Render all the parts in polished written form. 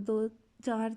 2-4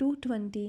220,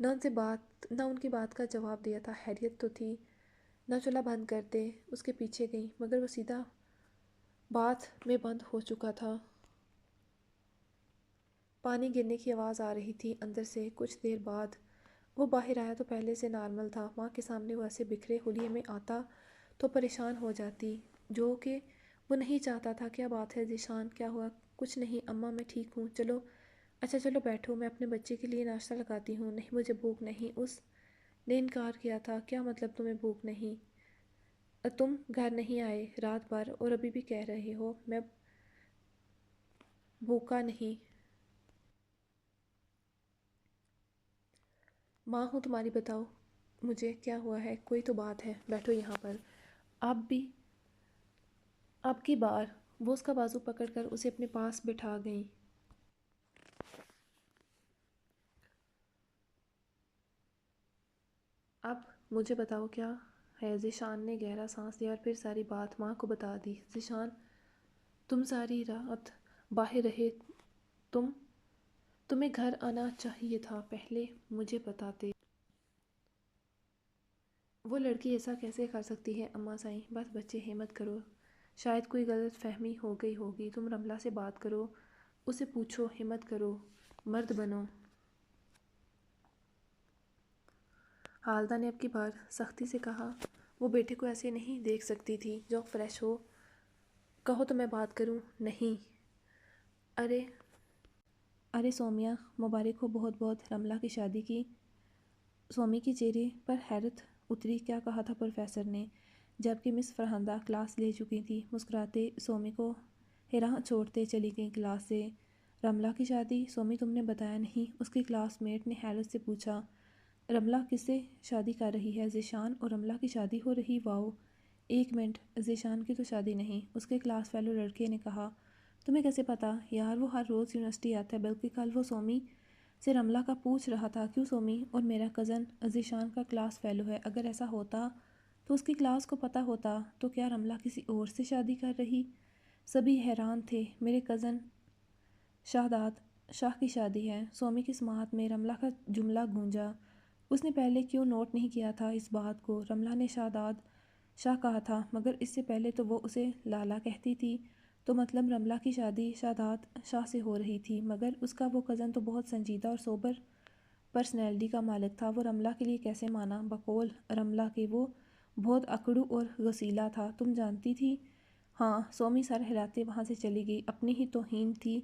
نہ ان کی بات کا جواب دیا تھا۔ خیریت تو تھی؟ نہ چولہا بند کرتے اس کے پیچھے گئی، مگر وہ سیدھا باتھ میں بند ہو چکا تھا۔ پانی گرنے کی آواز آ رہی تھی اندر سے۔ کچھ دیر بعد وہ باہر آیا تو پہلے سے نارمل تھا۔ ماں کے سامنے وہ ایسے بکھرے حلیے میں آتا تو پریشان ہو جاتی، جو کہ وہ نہیں چاہتا تھا۔ کیا بات ہے ذیشان، کیا ہوا؟ کچھ نہیں اماں، میں ٹھیک ہوں۔ اچھا چلو بیٹھو، میں اپنے بچے کے لیے ناشتہ لگاتی ہوں۔ نہیں مجھے بھوک نہیں، اس نے انکار کیا تھا۔ کیا مطلب تمہیں بھوک نہیں؟ تم گھر نہیں آئے رات بھر اور ابھی بھی کہہ رہے ہو میں بھوکا نہیں؟ ماں ہوں تمہاری، بتاؤ مجھے کیا ہوا ہے؟ کوئی تو بات ہے، بیٹھو یہاں پر۔ اب کی بار وہ اس کا بازو پکڑ کر اسے اپنے پاس بٹھا گئیں۔ اب مجھے بتاؤ کیا ہے؟ ذیشان نے گہرا سانس لیا اور پھر ساری بات ماں کو بتا دی۔ ذیشان، تم ساری رات باہر رہے، تمہیں گھر آنا چاہیے تھا، پہلے مجھے بتاتے۔ وہ لڑکی ایسا کیسے کر سکتی ہے اماں صاحب؟ بس بچے ہمت کرو، شاید کوئی غلط فہمی ہو گئی ہوگی۔ تم رملہ سے بات کرو، اسے پوچھو، ہمت کرو، مرد بنو۔ حالدہ نے اب کی بار سختی سے کہا۔ وہ بیٹے کو ایسے نہیں دیکھ سکتی تھی۔ جاؤ فریش ہو، کہو تو میں بات کروں۔ نہیں۔ ارے سومیا، مبارک ہو بہت بہت رملہ کی شادی کی۔ سومی کے چہرے پر حیرت اتری۔ کیا کہا تھا پروفیسر نے؟ جبکہ مس فرہندہ کلاس لے چکی تھی، مسکراتے سومی کو حیران چھوڑتے چلی گئی کلاس سے۔ رملہ کی شادی؟ سومی تم نے بتایا نہیں؟ اس کی کلاس میٹ نے حیرت سے پوچھا۔ رملہ کس سے شادی کر رہی ہے؟ ذیشان اور رملہ کی شادی ہو رہی؟ واؤ! ایک منٹ، ذیشان کی تو شادی نہیں، اس کے کلاس فیلو لڑکے نے کہا۔ تمہیں کیسے پتا؟ یار وہ ہر روز یونیورسٹی آتا ہے، بلکہ کل وہ سومی سے رملہ کا پوچھ رہا تھا۔ کیوں؟ سومی اور میرا کزن ذیشان کا کلاس فیلو ہے۔ اگر ایسا ہوتا تو اس کی کلاس کو پتہ ہوتا تو کیا رملہ کسی اور سے شادی کر رہی؟ سبھی حیران تھے۔ میرے کزن شہداد شاہ کی شادی ہے۔ سومی کی سماعت میں رملہ کا جملہ گونجا۔ اس نے پہلے کیوں نوٹ نہیں کیا تھا اس بات کو؟ رملہ نے شہداد شاہ کہا تھا، مگر اس سے پہلے تو وہ اسے لالا کہتی تھی۔ تو مطلب رملہ کی شادی شہداد شاہ سے ہو رہی تھی، مگر اس کا وہ کزن تو بہت سنجیدہ اور سوبر پرسنالٹی کا مالک تھا۔ وہ رملہ کے لیے کیسے مانا؟ بقول رملہ کے وہ بہت اکڑو اور غسیلا تھا۔ تم جانتی تھی؟ ہاں، سومی سر ہلاتے وہاں سے چلی گئی۔ اپنی ہی توہین تھی۔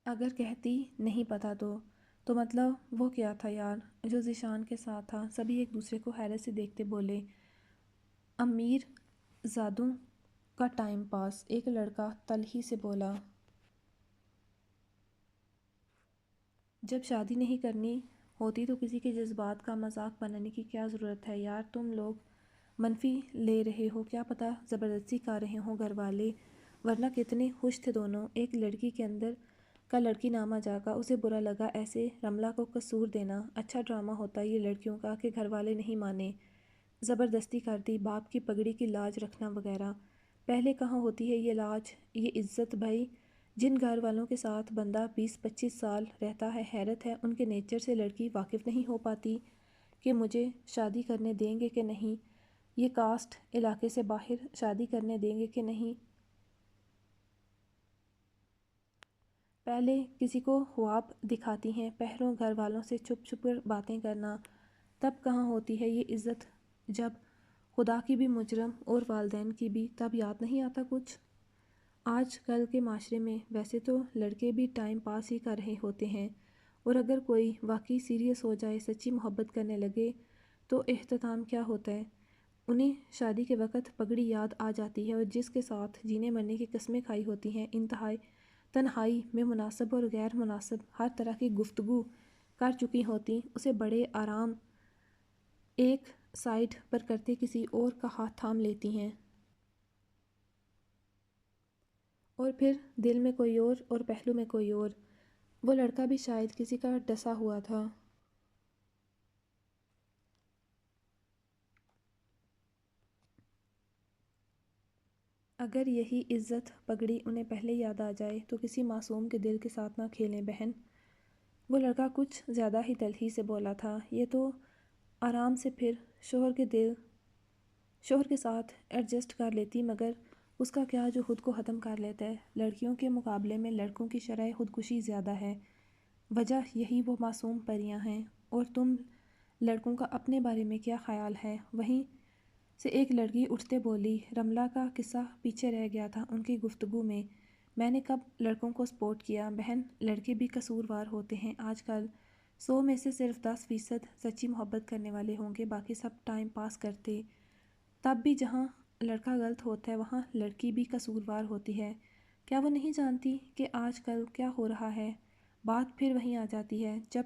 اگر کہتی نہیں پتا تو مطلب وہ کیا تھا یار جو ذیشان کے ساتھ تھا؟ سبھی ایک دوسرے کو حیرت سے دیکھتے بولے۔ امیر زادوں کا ٹائم پاس، ایک لڑکا تلخی سے بولا۔ جب شادی نہیں کرنی ہوتی تو کسی کے جذبات کا مذاق بنانے کی کیا ضرورت ہے یار؟ تم لوگ منفی لے رہے ہو، کیا پتہ زبردستی کر رہے ہوں گھر والے، ورنہ کتنے خوش تھے دونوں۔ ایک لڑکی کے اندر کا لڑکی نامہ جاگا، اسے برا لگا ایسے رملہ کو قصور دینا۔ اچھا ڈرامہ ہوتا یہ لڑکیوں کا کہ گھر والے نہیں مانے، زبردستی کر دی، باپ کی پگڑی کی لاج رکھنا وغیرہ۔ پہلے کہاں ہوتی ہے یہ لاج، یہ عزت؟ بھائی جن گھر والوں کے ساتھ بندہ 20-25 سال رہتا ہے، حیرت ہے ان کے نیچر سے لڑکی واقف نہیں ہو پاتی کہ مجھے شادی کرنے دیں گے کہ نہیں، یہ کاسٹ علاقے سے باہر شادی کرنے دیں گے کہ نہیں۔ پہلے کسی کو خواب دکھاتی ہیں پہروں، گھر والوں سے چھپ چھپ کر باتیں کرنا، تب کہاں ہوتی ہے یہ عزت؟ جب خدا کی بھی مجرم اور والدین کی بھی، تب یاد نہیں آتا کچھ؟ آج کل کے معاشرے میں ویسے تو لڑکے بھی ٹائم پاس ہی کر رہے ہوتے ہیں، اور اگر کوئی واقعی سیریس ہو جائے، سچی محبت کرنے لگے تو اختتام کیا ہوتا ہے؟ انہیں شادی کے وقت پگڑی یاد آ جاتی ہے، اور جس کے ساتھ جینے مرنے کی قسمیں کھائی ہوتی ہیں، انتہائی تنہائی میں مناسب اور غیر مناسب ہر طرح کی گفتگو کر چکی ہوتی، اسے بڑے آرام ایک سائیڈ پر کرتے کسی اور کا ہاتھ تھام لیتی ہیں، اور پھر دل میں کوئی اور پہلو میں کوئی اور۔ وہ لڑکا بھی شاید کسی کا ڈسا ہوا تھا۔ اگر یہی عزت پگڑی انہیں پہلے یاد آ جائے تو کسی معصوم کے دل کے ساتھ نہ کھیلیں بہن۔ وہ لڑکا کچھ زیادہ ہی تلخی سے بولا تھا۔ یہ تو آرام سے پھر شوہر کے ساتھ ایڈجسٹ کر لیتی، مگر اس کا کیا جو خود کو ختم کر لیتا ہے۔ لڑکیوں کے مقابلے میں لڑکوں کی شرح خودکشی زیادہ ہے، وجہ یہی وہ معصوم پریاں ہیں۔ اور تم لڑکوں کا اپنے بارے میں کیا خیال ہے؟ وہیں سے ایک لڑکی اٹھتے بولی۔ رملہ کا قصہ پیچھے رہ گیا تھا ان کی گفتگو میں۔ میں نے کب لڑکوں کو سپورٹ کیا بہن؟ لڑکے بھی قصوروار ہوتے ہیں آج کل۔ 100 میں سے صرف 10% سچی محبت کرنے والے ہوں گے، باقی سب ٹائم پاس کرتے۔ تب بھی جہاں لڑکا غلط ہوتا ہے وہاں لڑکی بھی قصوروار ہوتی ہے۔ کیا وہ نہیں جانتی کہ آج کل کیا ہو رہا ہے؟ بات پھر وہیں آ جاتی ہے، جب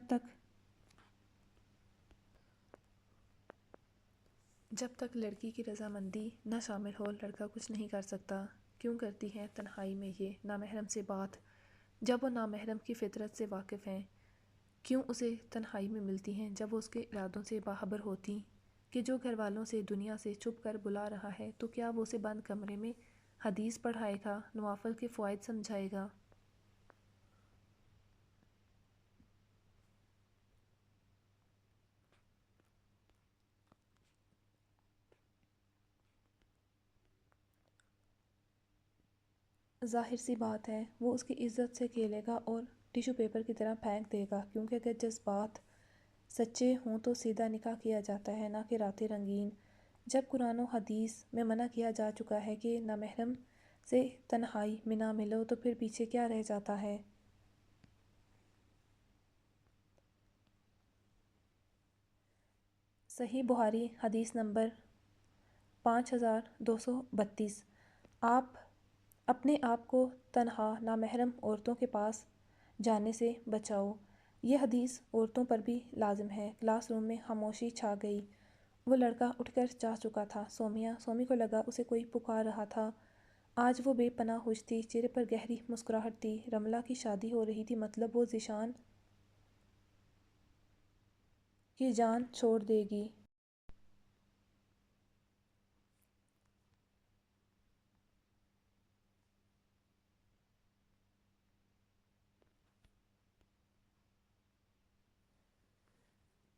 تک لڑکی کی رضامندی نہ شامل ہو لڑکا کچھ نہیں کر سکتا۔ کیوں کرتی ہیں تنہائی میں یہ نامحرم سے بات، جب وہ نامحرم کی فطرت سے واقف ہیں؟ کیوں اسے تنہائی میں ملتی ہیں جب وہ اس کے ارادوں سے باخبر ہوتی کہ جو گھر والوں سے دنیا سے چھپ کر بلا رہا ہے؟ تو کیا وہ اسے بند کمرے میں حدیث پڑھائے گا، نوافل کے فوائد سمجھائے گا؟ ظاہر سی بات ہے وہ اس کی عزت سے کھیلے گا اور ٹیشو پیپر کی طرح پھینک دے گا، کیونکہ اگر جذبات سچے ہوں تو سیدھا نکاح کیا جاتا ہے، نہ کہ راتیں رنگین۔ جب قرآن و حدیث میں منع کیا جا چکا ہے کہ نامحرم سے تنہائی میں نہ ملو، تو پھر پیچھے کیا رہ جاتا ہے؟ صحیح بخاری حدیث نمبر 5232۔ آپ اپنے آپ کو تنہا نامحرم عورتوں کے پاس جانے سے بچاؤ۔ یہ حدیث عورتوں پر بھی لازم ہے۔ کلاس روم میں خاموشی چھا گئی۔ وہ لڑکا اٹھ کر جا چکا تھا۔ سومی کو لگا اسے کوئی پکار رہا تھا۔ آج وہ بے پناہ خوش تھی، چہرے پر گہری مسکراہٹ تھی۔ رملہ کی شادی ہو رہی تھی، مطلب وہ ذیشان کی جان چھوڑ دے گی۔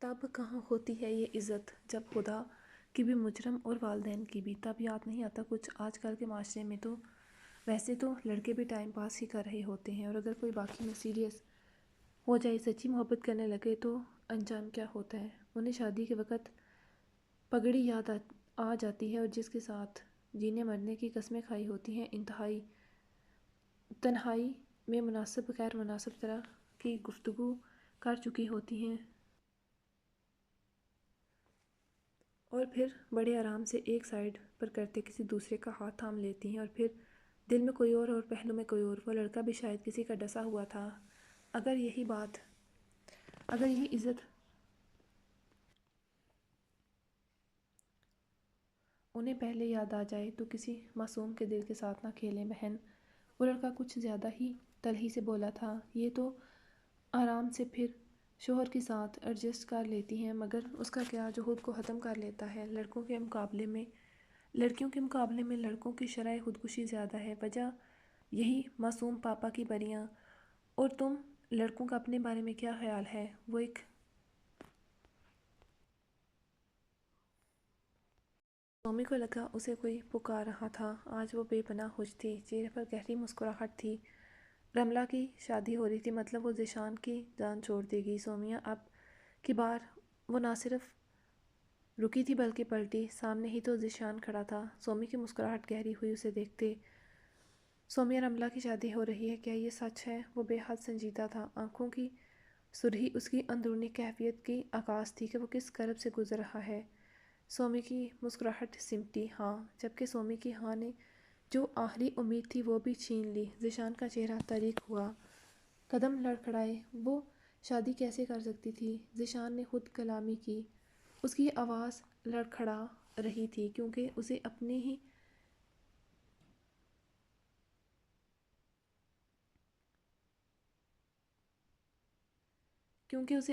تب کہاں ہوتی ہے یہ عزت جب خدا کی بھی مجرم اور والدین کی بھی؟ تب یاد نہیں آتا کچھ؟ آج کل کے معاشرے میں تو ویسے تو لڑکے بھی ٹائم پاس ہی کر رہے ہوتے ہیں، اور اگر کوئی باقی میں سیریس ہو جائے، سچی محبت کرنے لگے، تو انجام کیا ہوتا ہے؟ انہیں شادی کے وقت پگڑی یاد آ جاتی ہے، اور جس کے ساتھ جینے مرنے کی قسمیں کھائی ہوتی ہیں، انتہائی تنہائی میں مناسب غیر مناسب طرح کی گفتگو کر چکی ہوتی ہیں، اور پھر بڑے آرام سے ایک سائڈ پر کرتے کسی دوسرے کا ہاتھ تھام لیتی ہیں، اور پھر دل میں کوئی اور پہلو میں کوئی اور۔ وہ لڑکا بھی شاید کسی کا ڈسا ہوا تھا۔ اگر یہی عزت انہیں پہلے یاد آ جائے تو کسی معصوم کے دل کے ساتھ نہ کھیلیں بہن۔ وہ لڑکا کچھ زیادہ ہی تلخی سے بولا تھا۔ یہ تو آرام سے پھر شوہر کے ساتھ ایڈجسٹ کر لیتی ہیں، مگر اس کا کیا جو خود کو ختم کر لیتا ہے۔ لڑکیوں کے مقابلے میں لڑکوں کی شرح خودکشی زیادہ ہے، وجہ یہی معصوم پاپا کی پریاں۔ اور تم لڑکوں کا اپنے بارے میں کیا خیال ہے؟ سومی کو لگا اسے کوئی پکار رہا تھا۔ آج وہ بے پناہ خوش تھی، چہرے پر گہری مسکراہٹ تھی۔ رملہ کی شادی ہو رہی تھی، مطلب وہ ذیشان کی جان چھوڑ دے گی۔ سومیہ اب کی بار وہ نہ صرف رکی تھی بلکہ پلٹی۔ سامنے ہی تو ذیشان کھڑا تھا۔ سومی کی مسکراہٹ گہری ہوئی اسے دیکھتے۔ سومیہ، رملہ کی شادی ہو رہی ہے، کیا یہ سچ ہے؟ وہ بے حد سنجیدہ تھا۔ آنکھوں کی سرخی اس کی اندرونی کیفیت کی عکاس تھی کہ وہ کس کرب سے گزر رہا ہے۔ سومی کی مسکراہٹ سمٹی۔ ہاں، جبکہ سومی کی ہاں نے جو آخری امید تھی وہ بھی چھین لی۔ ذیشان کا چہرہ طریق ہوا، قدم لڑکھڑائے۔ وہ شادی کیسے کر سکتی تھی؟ ذیشان نے خود کلامی کی۔ اس کی آواز لڑکھڑا رہی تھی کیونکہ اسے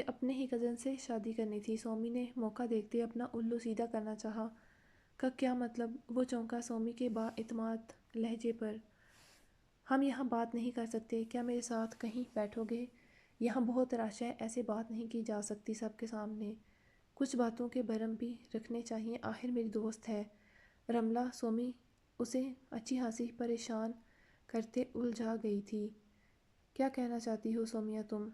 اپنے ہی کزن سے شادی کرنی تھی۔ سومی نے موقع دیکھتے اپنا الو سیدھا کرنا چاہا۔ کا کیا مطلب؟ وہ چونکا۔ سومی کے با اعتماد لہجے پر، ہم یہاں بات نہیں کر سکتے، کیا میرے ساتھ کہیں بیٹھو گے؟ یہاں بہت رش ہے، ایسے بات نہیں کی جا سکتی سب کے سامنے، کچھ باتوں کے بھرم بھی رکھنے چاہیے، آخر میری دوست ہے۔ رملہ سومی اسے اچھی خاصی پریشان کرتے الجھا گئی تھی۔ کیا کہنا چاہتی ہو سومیہ تم؟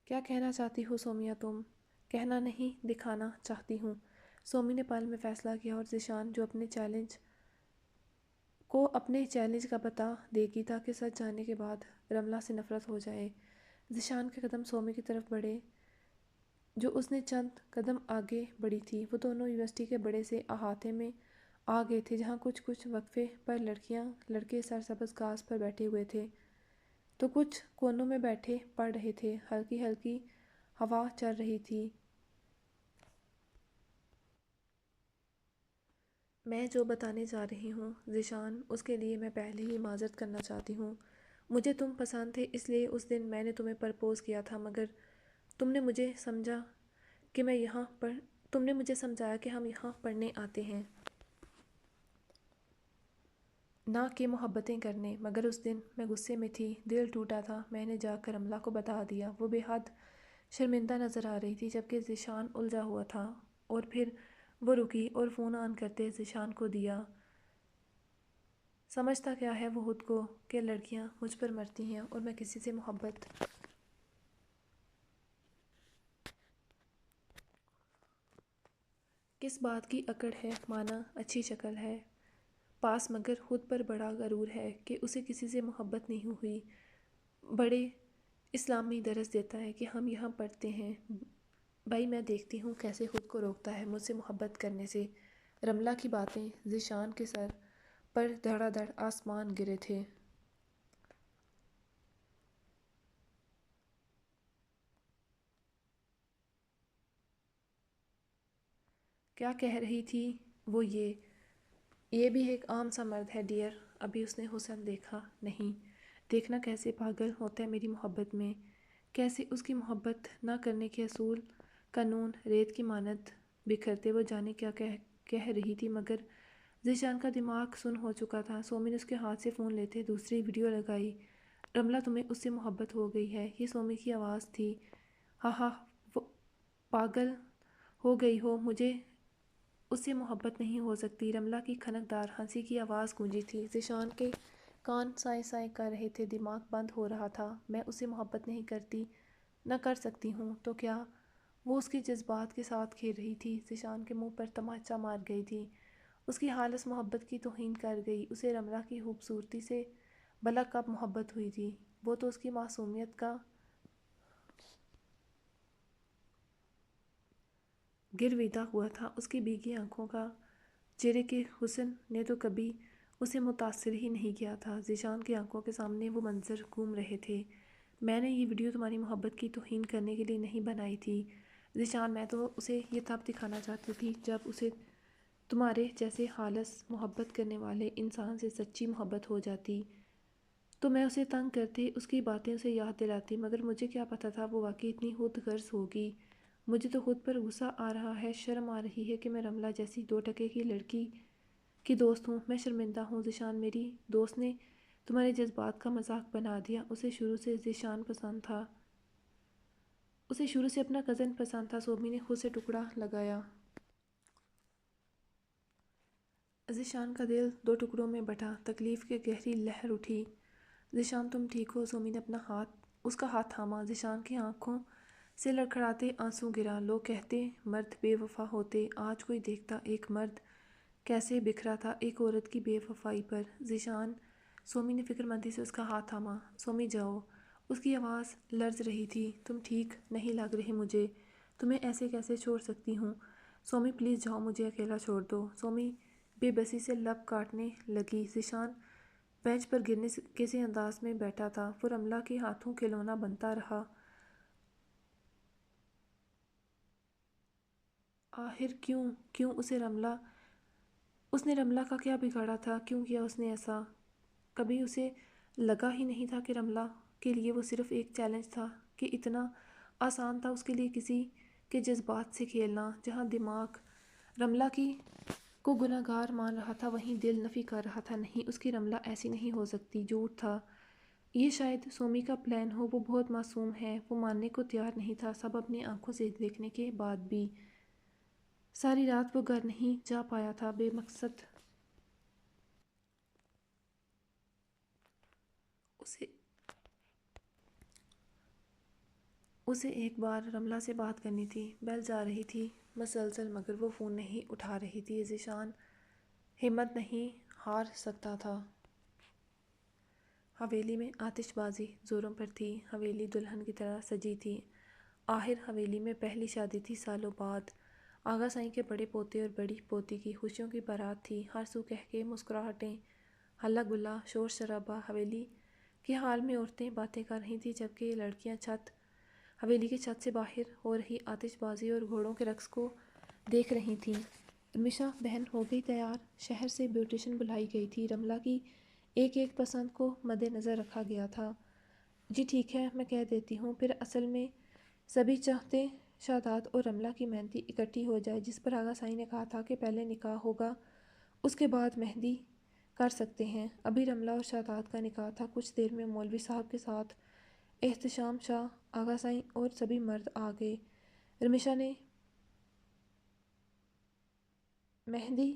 کیا کہنا چاہتی ہو سومیہ تم؟ کہنا نہیں، دکھانا چاہتی ہوں۔ سومی نے پل میں فیصلہ کیا اور ذیشان کو اپنے چیلنج کا بتا دے گی تاکہ سچ جاننے کے بعد رملہ سے نفرت ہو جائے۔ ذیشان کے قدم سومی کی طرف بڑھے جو اس نے چند قدم آگے بڑھی تھی۔ وہ دونوں یونیورسٹی کے بڑے سے احاطے میں آ گئے تھے جہاں کچھ وقفے پر لڑکیاں لڑکے سرسبز گھاس پر بیٹھے ہوئے تھے تو کچھ کونوں میں بیٹھے پڑھ رہے تھے۔ ہلکی ہلکی ہوا چل رہی تھی۔ میں جو بتانے جا رہی ہوں ذیشان، اس کے لیے میں پہلے ہی معذرت کرنا چاہتی ہوں۔ مجھے تم پسند تھے، اس لیے اس دن میں نے تمہیں پرپوز کیا تھا، مگر تم نے مجھے سمجھایا کہ ہم یہاں پڑھنے آتے ہیں نہ کہ محبتیں کرنے، مگر اس دن میں غصے میں تھی، دل ٹوٹا تھا، میں نے جا کر رملہ کو بتا دیا۔ وہ بے حد شرمندہ نظر آ رہی تھی جبکہ ذیشان الجھا ہوا تھا، اور پھر وہ رکی اور فون آن کرتے ذیشان کو دیا۔ سمجھتا کیا ہے وہ خود کو کہ لڑکیاں مجھ پر مرتی ہیں اور میں کسی سے محبت کس بات کی اکڑ ہے، مانا اچھی شکل ہے پاس، مگر خود پر بڑا غرور ہے کہ اسے کسی سے محبت نہیں ہوئی۔ بڑے اسلامی درس دیتا ہے کہ ہم یہاں پڑھتے ہیں۔ بھائی میں دیکھتی ہوں کیسے خود کو روکتا ہے مجھ سے محبت کرنے سے۔ رملہ کی باتیں ذیشان کے سر پر دھڑا دھڑ آسمان گرے تھے۔ کیا کہہ رہی تھی وہ؟ یہ بھی ایک عام سا مرد ہے ڈیئر، ابھی اس نے حسن دیکھا نہیں۔ دیکھنا کیسے پاگل ہوتا ہے میری محبت میں، کیسے اس کی محبت نہ کرنے کے اصول قانون ریت کی مانند بکھرتے۔ وہ جانے کیا کہہ رہی تھی مگر ذیشان کا دماغ سن ہو چکا تھا۔ سومی نے اس کے ہاتھ سے فون لیتے دوسری ویڈیو لگائی۔ رملہ تمہیں اس سے محبت ہو گئی ہے، یہ سومی کی آواز تھی۔ ہاں ہاں، وہ پاگل ہو گئی ہو، مجھے اس سے محبت نہیں ہو سکتی۔ رملہ کی کھنکدار ہنسی کی آواز گونجی تھی۔ ذیشان کے کان سائیں سائیں کر رہے تھے، دماغ بند ہو رہا تھا۔ میں اس سے محبت نہیں کرتی، نہ کر سکتی ہوں تو کیا؟ وہ اس کے جذبات کے ساتھ کھیل رہی تھی، ذیشان کے منہ پر تماچا مار گئی تھی۔ اس کی خالص محبت کی توہین کر گئی۔ اسے رملہ کی خوبصورتی سے بھلا کب محبت ہوئی تھی؟ وہ تو اس کی معصومیت کا گرویدہ ہوا تھا۔ اس کی بھیگی آنکھوں کا چہرے کے حسن نے تو کبھی اسے متاثر ہی نہیں کیا تھا۔ ذیشان کی آنکھوں کے سامنے وہ منظر گھوم رہے تھے۔ میں نے یہ ویڈیو تمہاری محبت کی توہین کرنے کے لیے نہیں بنائی تھی ذیشان، میں تو اسے یہ تب دکھانا چاہتی تھی جب اسے تمہارے جیسے خالص محبت کرنے والے انسان سے سچی محبت ہو جاتی تو میں اسے تنگ کرتی، اس کی باتیں اسے یاد دلاتی، مگر مجھے کیا پتا تھا وہ واقعی اتنی خود غرض ہوگی۔ مجھے تو خود پر غصہ آ رہا ہے، شرم آ رہی ہے کہ میں رملہ جیسی 2 ٹکے کی لڑکی کی دوست ہوں۔ میں شرمندہ ہوں ذیشان، میری دوست نے تمہارے جذبات کا مذاق بنا دیا۔ اسے شروع سے ذیشان پسند تھا، اسے شروع سے اپنا کزن پسند تھا۔ سومی نے خود سے ٹکڑا لگایا۔ ذیشان کا دل 2 ٹکڑوں میں بٹا، تکلیف کی گہری لہر اٹھی۔ ذیشان تم ٹھیک ہو؟ سومی نے اس کا ہاتھ تھاما۔ ذیشان کی آنکھوں سے لڑکھڑاتے آنسو گرا۔ لوگ کہتے مرد بے وفا ہوتے، آج کوئی دیکھتا ایک مرد کیسے بکھرا تھا ایک عورت کی بے وفائی پر۔ ذیشان، سومی نے فکر مندی سے اس کا ہاتھ تھاما۔ سومی جاؤ، اس کی آواز لرز رہی تھی، تم ٹھیک نہیں لگ رہے مجھے، تمہیں ایسے کیسے چھوڑ سکتی ہوں؟ سومی پلیز جاؤ، مجھے اکیلا چھوڑ دو۔ سومی بے بسی سے لب کاٹنے لگی۔ ذیشان بینچ پر گرنے کے سے انداز میں بیٹھا تھا، وہ رملہ کے ہاتھوں کھلونا بنتا رہا۔ آخر کیوں اس نے رملہ کا کیا بگاڑا تھا؟ کیوں کیا اس نے ایسا؟ کبھی اسے لگا ہی نہیں تھا کہ رملہ کے لیے وہ صرف ایک چیلنج تھا کہ اتنا آسان تھا اس کے لیے کسی کے جذبات سے کھیلنا۔ جہاں دماغ رملہ کی کو گناہ گار مان رہا تھا وہیں دل نفی کر رہا تھا، نہیں اس کی رملہ ایسی نہیں ہو سکتی، جھوٹ تھا یہ، شاید سومی کا پلان ہو، وہ بہت معصوم ہے۔ وہ ماننے کو تیار نہیں تھا، سب اپنی آنکھوں سے دیکھنے کے بعد بھی۔ ساری رات وہ گھر نہیں جا پایا تھا، بے مقصد اسے ایک بار رملہ سے بات کرنی تھی، بیل جا رہی تھی مسلسل مگر وہ فون نہیں اٹھا رہی تھی۔ ذیشان ہمت نہیں ہار سکتا تھا۔ حویلی میں آتش بازی زوروں پر تھی، حویلی دلہن کی طرح سجی تھی۔ آخر حویلی میں پہلی شادی تھی سالوں بعد۔ آغا سائیں کے بڑے پوتے اور بڑی پوتی کی خوشیوں کی بارات تھی، ہر سو کہکے، مسکراہٹیں، ہلا گلا، شور شرابہ۔ حویلی کے حال میں عورتیں باتیں کر رہی تھیں جبکہ لڑکیاں حویلی کی چھت سے باہر ہو رہی آتش بازی اور گھوڑوں کے رقص کو دیکھ رہی تھیں۔ رمیشا بہن ہو گئی تیار، شہر سے بیوٹیشن بلائی گئی تھی، رملہ کی ایک ایک پسند کو مد نظر رکھا گیا تھا۔ جی ٹھیک ہے، میں کہہ دیتی ہوں، پھر اصل میں سبھی چاہتے شاداب اور رملہ کی مہندی اکٹھی ہو جائے، جس پر آغا سائیں نے کہا تھا کہ پہلے نکاح ہوگا اس کے بعد مہندی کر سکتے ہیں۔ ابھی رملہ اور شاداب کا نکاح تھا، کچھ دیر میں مولوی صاحب کے ساتھ احتشام شاہ، آغا سائیں اور سبھی مرد آ گئے۔ رمیشا نے مہندی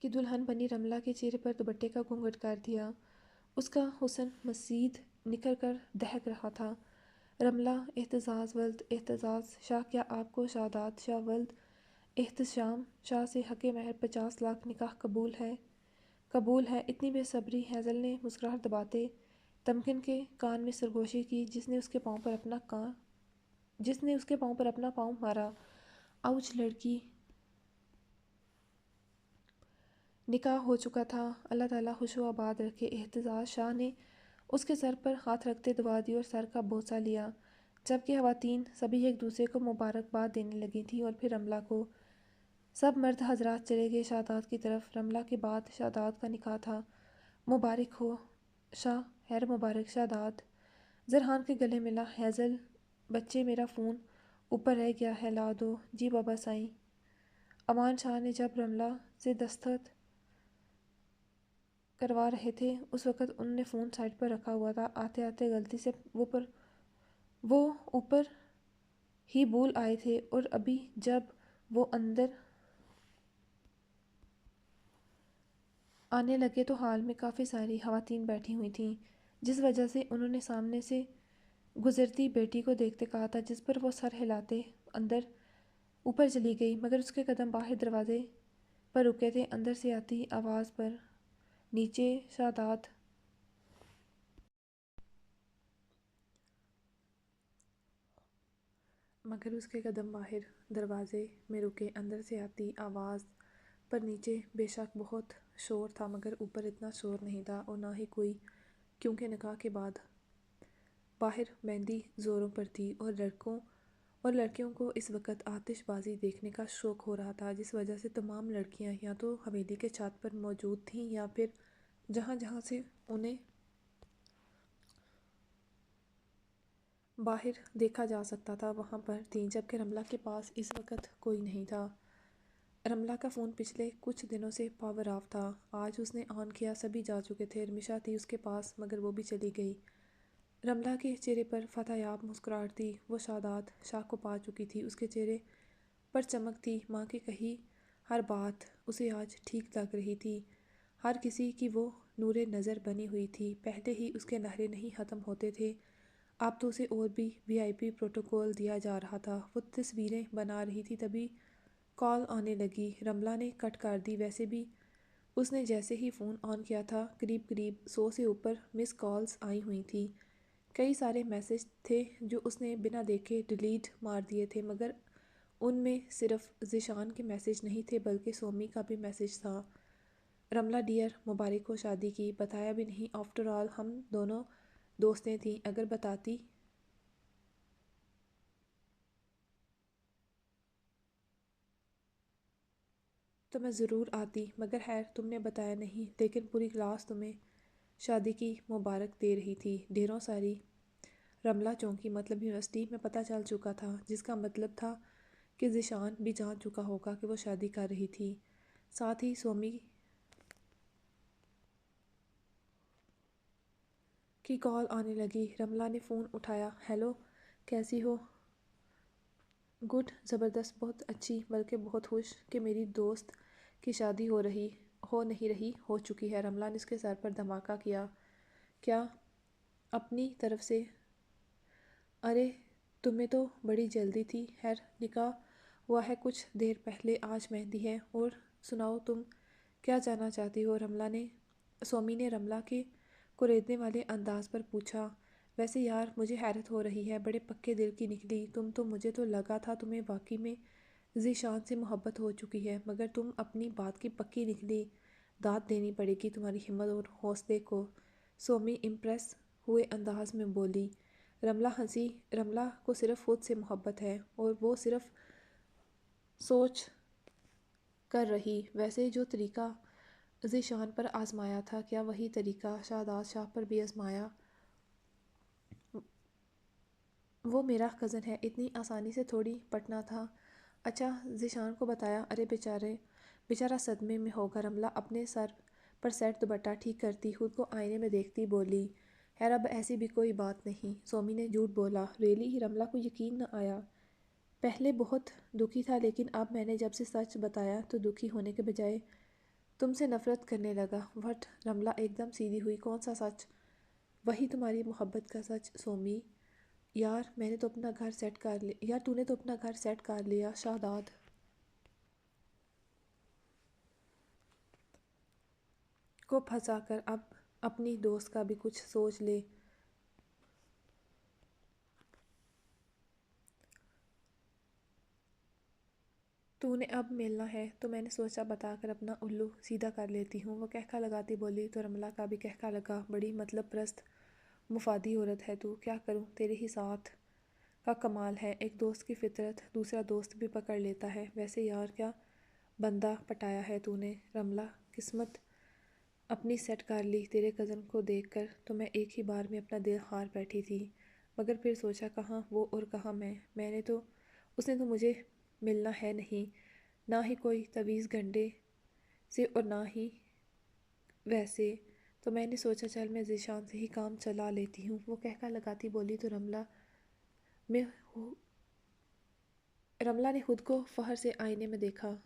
کی دلہن بنی رملہ کے چہرے پر دوپٹے کا گھونگھٹ کر دیا، اس کا حسن مزید نکھر کر دہک رہا تھا۔ رملہ اعتزاز ولد اعتزاز شاہ، کیا آپ کو شاداب شاہ ولد احتشام شاہ سے حق مہر 50 لاکھ نکاح قبول ہے؟ قبول ہے۔ اتنی بے صبری؟ ہیزل نے مسکراہٹ دباتے تمکن کے کان میں سرگوشی کی، جس نے اس کے پاؤں پر اپنا پاؤں مارا۔ آؤچ! لڑکی نکاح ہو چکا تھا، اللہ تعالیٰ خوش و آباد رکھے۔ اعتزاز شاہ نے اس کے سر پر ہاتھ رکھتے دعا دی اور سر کا بوسہ لیا، جبکہ خواتین سبھی ایک دوسرے کو مبارکباد دینے لگی تھیں اور پھر رملہ کو۔ سب مرد حضرات چلے گئے شاداب کی طرف۔ رملہ کے بعد شاداب کا نکاح تھا۔ مبارک ہو شاہ، خیر مبارک شاداب۔ زرحان کے گلے ملا۔ ہیزل بچے، میرا فون اوپر رہ گیا ہے، لا دو۔ جی بابا سائیں۔ امان شاہ نے جب رملہ سے دستخط کروا رہے تھے اس وقت انہوں نے فون سائڈ پر رکھا ہوا تھا، آتے آتے غلطی سے وہ اوپر ہی بھول آئے تھے، اور ابھی جب وہ اندر آنے لگے تو ہال میں کافی ساری خواتین بیٹھی ہوئی تھیں، جس وجہ سے انہوں نے سامنے سے گزرتی بیٹی کو دیکھتے کہا تھا، جس پر وہ سر ہلاتے اندر اوپر چلی گئی، مگر اس کے قدم باہر دروازے پر رکے تھے۔ اندر سے آتی آواز پر نیچے شاداب۔ مگر اس کے قدم باہر دروازے میں رکے، اندر سے آتی آواز پر نیچے۔ بے شک بہت شور تھا مگر اوپر اتنا شور نہیں تھا، اور نہ ہی کوئی، کیونکہ نکاح کے بعد باہر مہندی زوروں پر تھی، اور لڑکیوں کو اس وقت آتش بازی دیکھنے کا شوق ہو رہا تھا، جس وجہ سے تمام لڑکیاں یا تو حویلی کے چھت پر موجود تھیں یا پھر جہاں جہاں سے انہیں باہر دیکھا جا سکتا تھا وہاں پر تھیں، جبکہ رملہ کے پاس اس وقت کوئی نہیں تھا۔ رملہ کا فون پچھلے کچھ دنوں سے پاور آف تھا، آج اس نے آن کیا، سبھی جا چکے تھے۔ رمیشا تھی اس کے پاس مگر وہ بھی چلی گئی۔ رملہ کے چہرے پر فتح یاب مسکراہٹ تھی، وہ شاداب شاہ کو پا چکی تھی، اس کے چہرے پر چمک تھی، ماں کی کہی ہر بات اسے آج ٹھیک لگ رہی تھی، ہر کسی کی وہ نور نظر بنی ہوئی تھی۔ پہلے ہی اس کے نخرے نہیں ختم ہوتے تھے، اب تو اسے اور بھی وی آئی پی پروٹوکول دیا جا رہا تھا۔ وہ تصویریں بنا رہی تھی، تبھی کال آنے لگی۔ رملہ نے کٹ کر دی، ویسے بھی اس نے جیسے ہی فون آن کیا تھا قریب 100 سے اوپر مس کالز آئی ہوئی تھیں۔ کئی سارے میسج تھے جو اس نے بنا دیکھے ڈیلیٹ مار دیے تھے، مگر ان میں صرف ذیشان کے میسج نہیں تھے بلکہ سومی کا بھی میسج تھا۔ رملہ ڈیئر، مبارک ہو شادی کی، بتایا بھی نہیں، آفٹر آل ہم دونوں دوستیں تھیں، اگر بتاتی تو میں ضرور آتی، مگر خیر تم نے بتایا نہیں، لیکن پوری کلاس تمہیں شادی کی مبارک دے رہی تھی، ڈھیروں ساری رملہ چونکی مطلب یونیورسٹی میں پتہ چل چکا تھا، جس کا مطلب تھا کہ ذیشان بھی جان چکا ہوگا کہ وہ شادی کر رہی تھی۔ ساتھ ہی سومی کی کال آنے لگی۔ رملہ نے فون اٹھایا۔ ہیلو، کیسی ہو؟ گڈ، زبردست، بہت اچھی، بلکہ بہت خوش کہ میری دوست کی شادی ہو چکی ہے۔ رملہ نے اس کے سر پر دھماکہ کیا۔ کیا؟ اپنی طرف سے؟ ارے تمہیں تو بڑی جلدی تھی۔ خیر نکاح ہوا ہے کچھ دیر پہلے، آج مہندی ہے۔ اور سناؤ تم کیا جاننا چاہتی ہو؟ سومی نے رملہ کے کوریدنے والے انداز پر پوچھا۔ ویسے یار مجھے حیرت ہو رہی ہے، بڑے پکے دل کی نکلی تم تو، مجھے تو لگا تھا تمہیں واقعی میں ذیشان سے محبت ہو چکی ہے، مگر تم اپنی بات کی پکی نکلی۔ داد دینی پڑے گی تمہاری ہمت اور حوصلے کو، سومی امپریس ہوئے انداز میں بولی۔ رملہ ہنسی۔ رملہ کو صرف خود سے محبت ہے اور وہ صرف سوچ کر رہی۔ ویسے جو طریقہ ذیشان پر آزمایا تھا، کیا وہی طریقہ شہزاد شاہ پر بھی آزمایا؟ وہ میرا کزن ہے، اتنی آسانی سے تھوڑی پٹنا تھا۔ اچھا ذیشان کو بتایا؟ ارے بیچارہ صدمے میں ہوگا۔ رملہ اپنے سر پر سیٹ دوپٹہ ٹھیک کرتی خود کو آئینے میں دیکھتی بولی۔ خیر اب ایسی بھی کوئی بات نہیں، سومی نے جھوٹ بولا۔ ریئلی؟ رملہ کو یقین نہ آیا۔ پہلے بہت دکھی تھا، لیکن اب میں نے جب سے سچ بتایا تو دکھی ہونے کے بجائے تم سے نفرت کرنے لگا۔ وٹ؟ رملہ ایک دم سیدھی ہوئی۔ کون سا سچ؟ وہی تمہاری محبت کا سچ سومی۔ یار تو نے تو اپنا گھر سیٹ کر لیا شہزاد۔ کو پھنسا کر اب اپنی دوست کا بھی کچھ سوچ لے۔ تو نے اب ملنا ہے تو میں نے سوچا بتا کر اپنا الو سیدھا کر لیتی ہوں۔ وہ کہکا لگاتی بولی تو رملہ کا بھی کہکا لگا۔ بڑی مطلب پرست مفادی عورت ہے تو، کیا کروں، تیرے ہی ساتھ کا کمال ہے، ایک دوست کی فطرت دوسرا دوست بھی پکڑ لیتا ہے۔ ویسے یار کیا بندہ پٹایا ہے تو نے، رملہ، قسمت اپنی سیٹ کر لی تیرے کزن کو دیکھ کر تو میں ایک ہی بار میں اپنا دل ہار بیٹھی تھی، مگر پھر سوچا کہاں وہ اور کہاں اس نے تو مجھے ملنا ہے نہیں، نہ ہی کوئی تعویذ گنڈے سے اور نہ ہی ویسے، تو میں نے سوچا چل میں ذیشان سے ہی کام چلا لیتی ہوں۔ وہ کہکا لگاتی بولی تو رملہ نے خود کو فخر سے آئینے میں دیکھا۔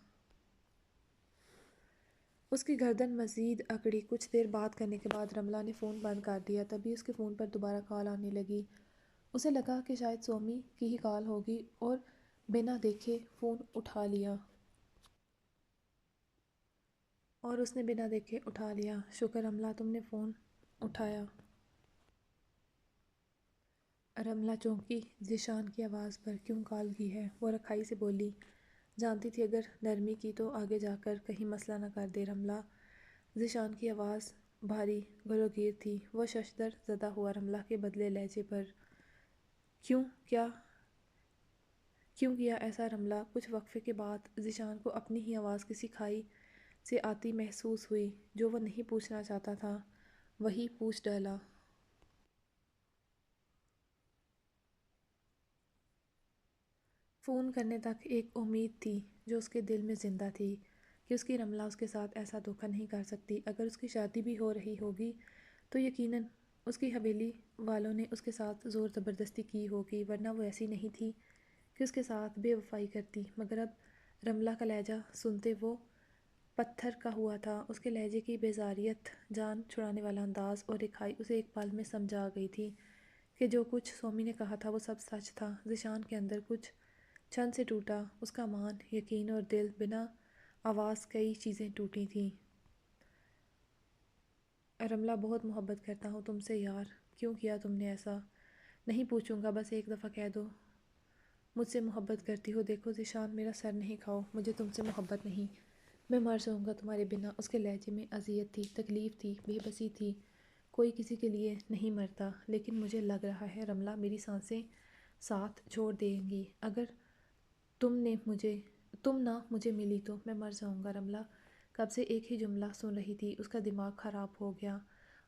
اس کی گردن مزید اکڑی۔ کچھ دیر بات کرنے کے بعد رملہ نے فون بند کر دیا۔ تبھی اس کے فون پر دوبارہ کال آنے لگی۔ اسے لگا کہ شاید سومی کی ہی کال ہوگی اور بنا دیکھے فون اٹھا لیا۔ شکر رملہ تم نے فون اٹھایا۔ رملہ چونکی۔ ذیشان کی آواز پر کیوں کال کی ہے؟ وہ رکھائی سے بولی۔ جانتی تھی اگر نرمی کی تو آگے جا کر کہیں مسئلہ نہ کر دے رملہ۔ ذیشان کی آواز بھاری گلوگیر تھی۔ وہ ششدر زدہ ہوا رملہ کے بدلے لہجے پر۔ کیوں کیا ایسا رملہ؟ کچھ وقفے کے بعد ذیشان کو اپنی ہی آواز کسی کھائی سے آتی محسوس ہوئی۔ جو وہ نہیں پوچھنا چاہتا تھا وہی پوچھ ڈالا۔ فون کرنے تک ایک امید تھی جو اس کے دل میں زندہ تھی کہ اس کی رملہ اس کے ساتھ ایسا دھوکہ نہیں کر سکتی۔ اگر اس کی شادی بھی ہو رہی ہوگی تو یقیناً اس کی حویلی والوں نے اس کے ساتھ زور زبردستی کی ہوگی، ورنہ وہ ایسی نہیں تھی کہ اس کے ساتھ بے وفائی کرتی۔ مگر اب رملہ کا لہجہ سنتے وہ پتھر کا ہوا تھا۔ اس کے لہجے کی بیزاریت، جان چھڑانے والا انداز اور رکھائی اسے ایک پل میں سمجھ آ گئی تھی کہ جو کچھ سومی نے کہا تھا وہ سب سچ تھا۔ ذیشان کے اندر کچھ چھن سے ٹوٹا، اس کا مان، یقین اور دل، بنا آواز کئی چیزیں ٹوٹی تھیں۔ رملہ بہت محبت کرتا ہوں تم سے یار، کیوں کیا تم نے ایسا؟ نہیں پوچھوں گا، بس ایک دفعہ کہہ دو مجھ سے محبت کرتی ہو۔ دیکھو ذیشان میرا سر نہیں کھاؤ، مجھے تم سے محبت نہیں، میں مر جاؤں گا تمہارے بنا۔ اس کے لہجے میں اذیت تھی، تکلیف تھی، بے بسی تھی۔ کوئی کسی کے لیے نہیں مرتا، لیکن مجھے لگ رہا ہے رملہ میری سانسیں ساتھ چھوڑ دیں گی اگر تم نے مجھے تم نہ مجھے ملی تو میں مر جاؤں گا۔ رملہ کب سے ایک ہی جملہ سن رہی تھی، اس کا دماغ خراب ہو گیا۔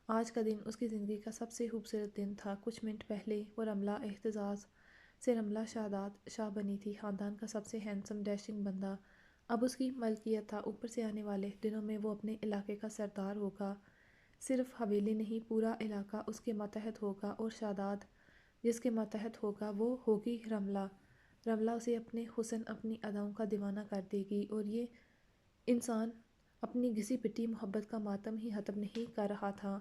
آج کا دن اس کی زندگی کا سب سے خوبصورت دن تھا۔ کچھ منٹ پہلے وہ رملہ اعتزاز سے رملہ شہادات شاہ بنی تھی، خاندان کا سب سے ہینڈسم ڈیشنگ بندہ۔ اب اس کی ملکیت تھا، اوپر سے آنے والے دنوں میں وہ اپنے علاقے کا سردار ہوگا۔ صرف حویلی نہیں، پورا علاقہ اس کے ماتحت ہوگا، اور شہادات جس کے ماتحت ہوگا وہ ہوگی رملہ۔ رملہ اسے اپنے حسن، اپنی اداؤں کا دیوانہ کر دے گی، اور یہ انسان اپنی گھسی پٹی محبت کا ماتم ہی ختم نہیں کر رہا تھا۔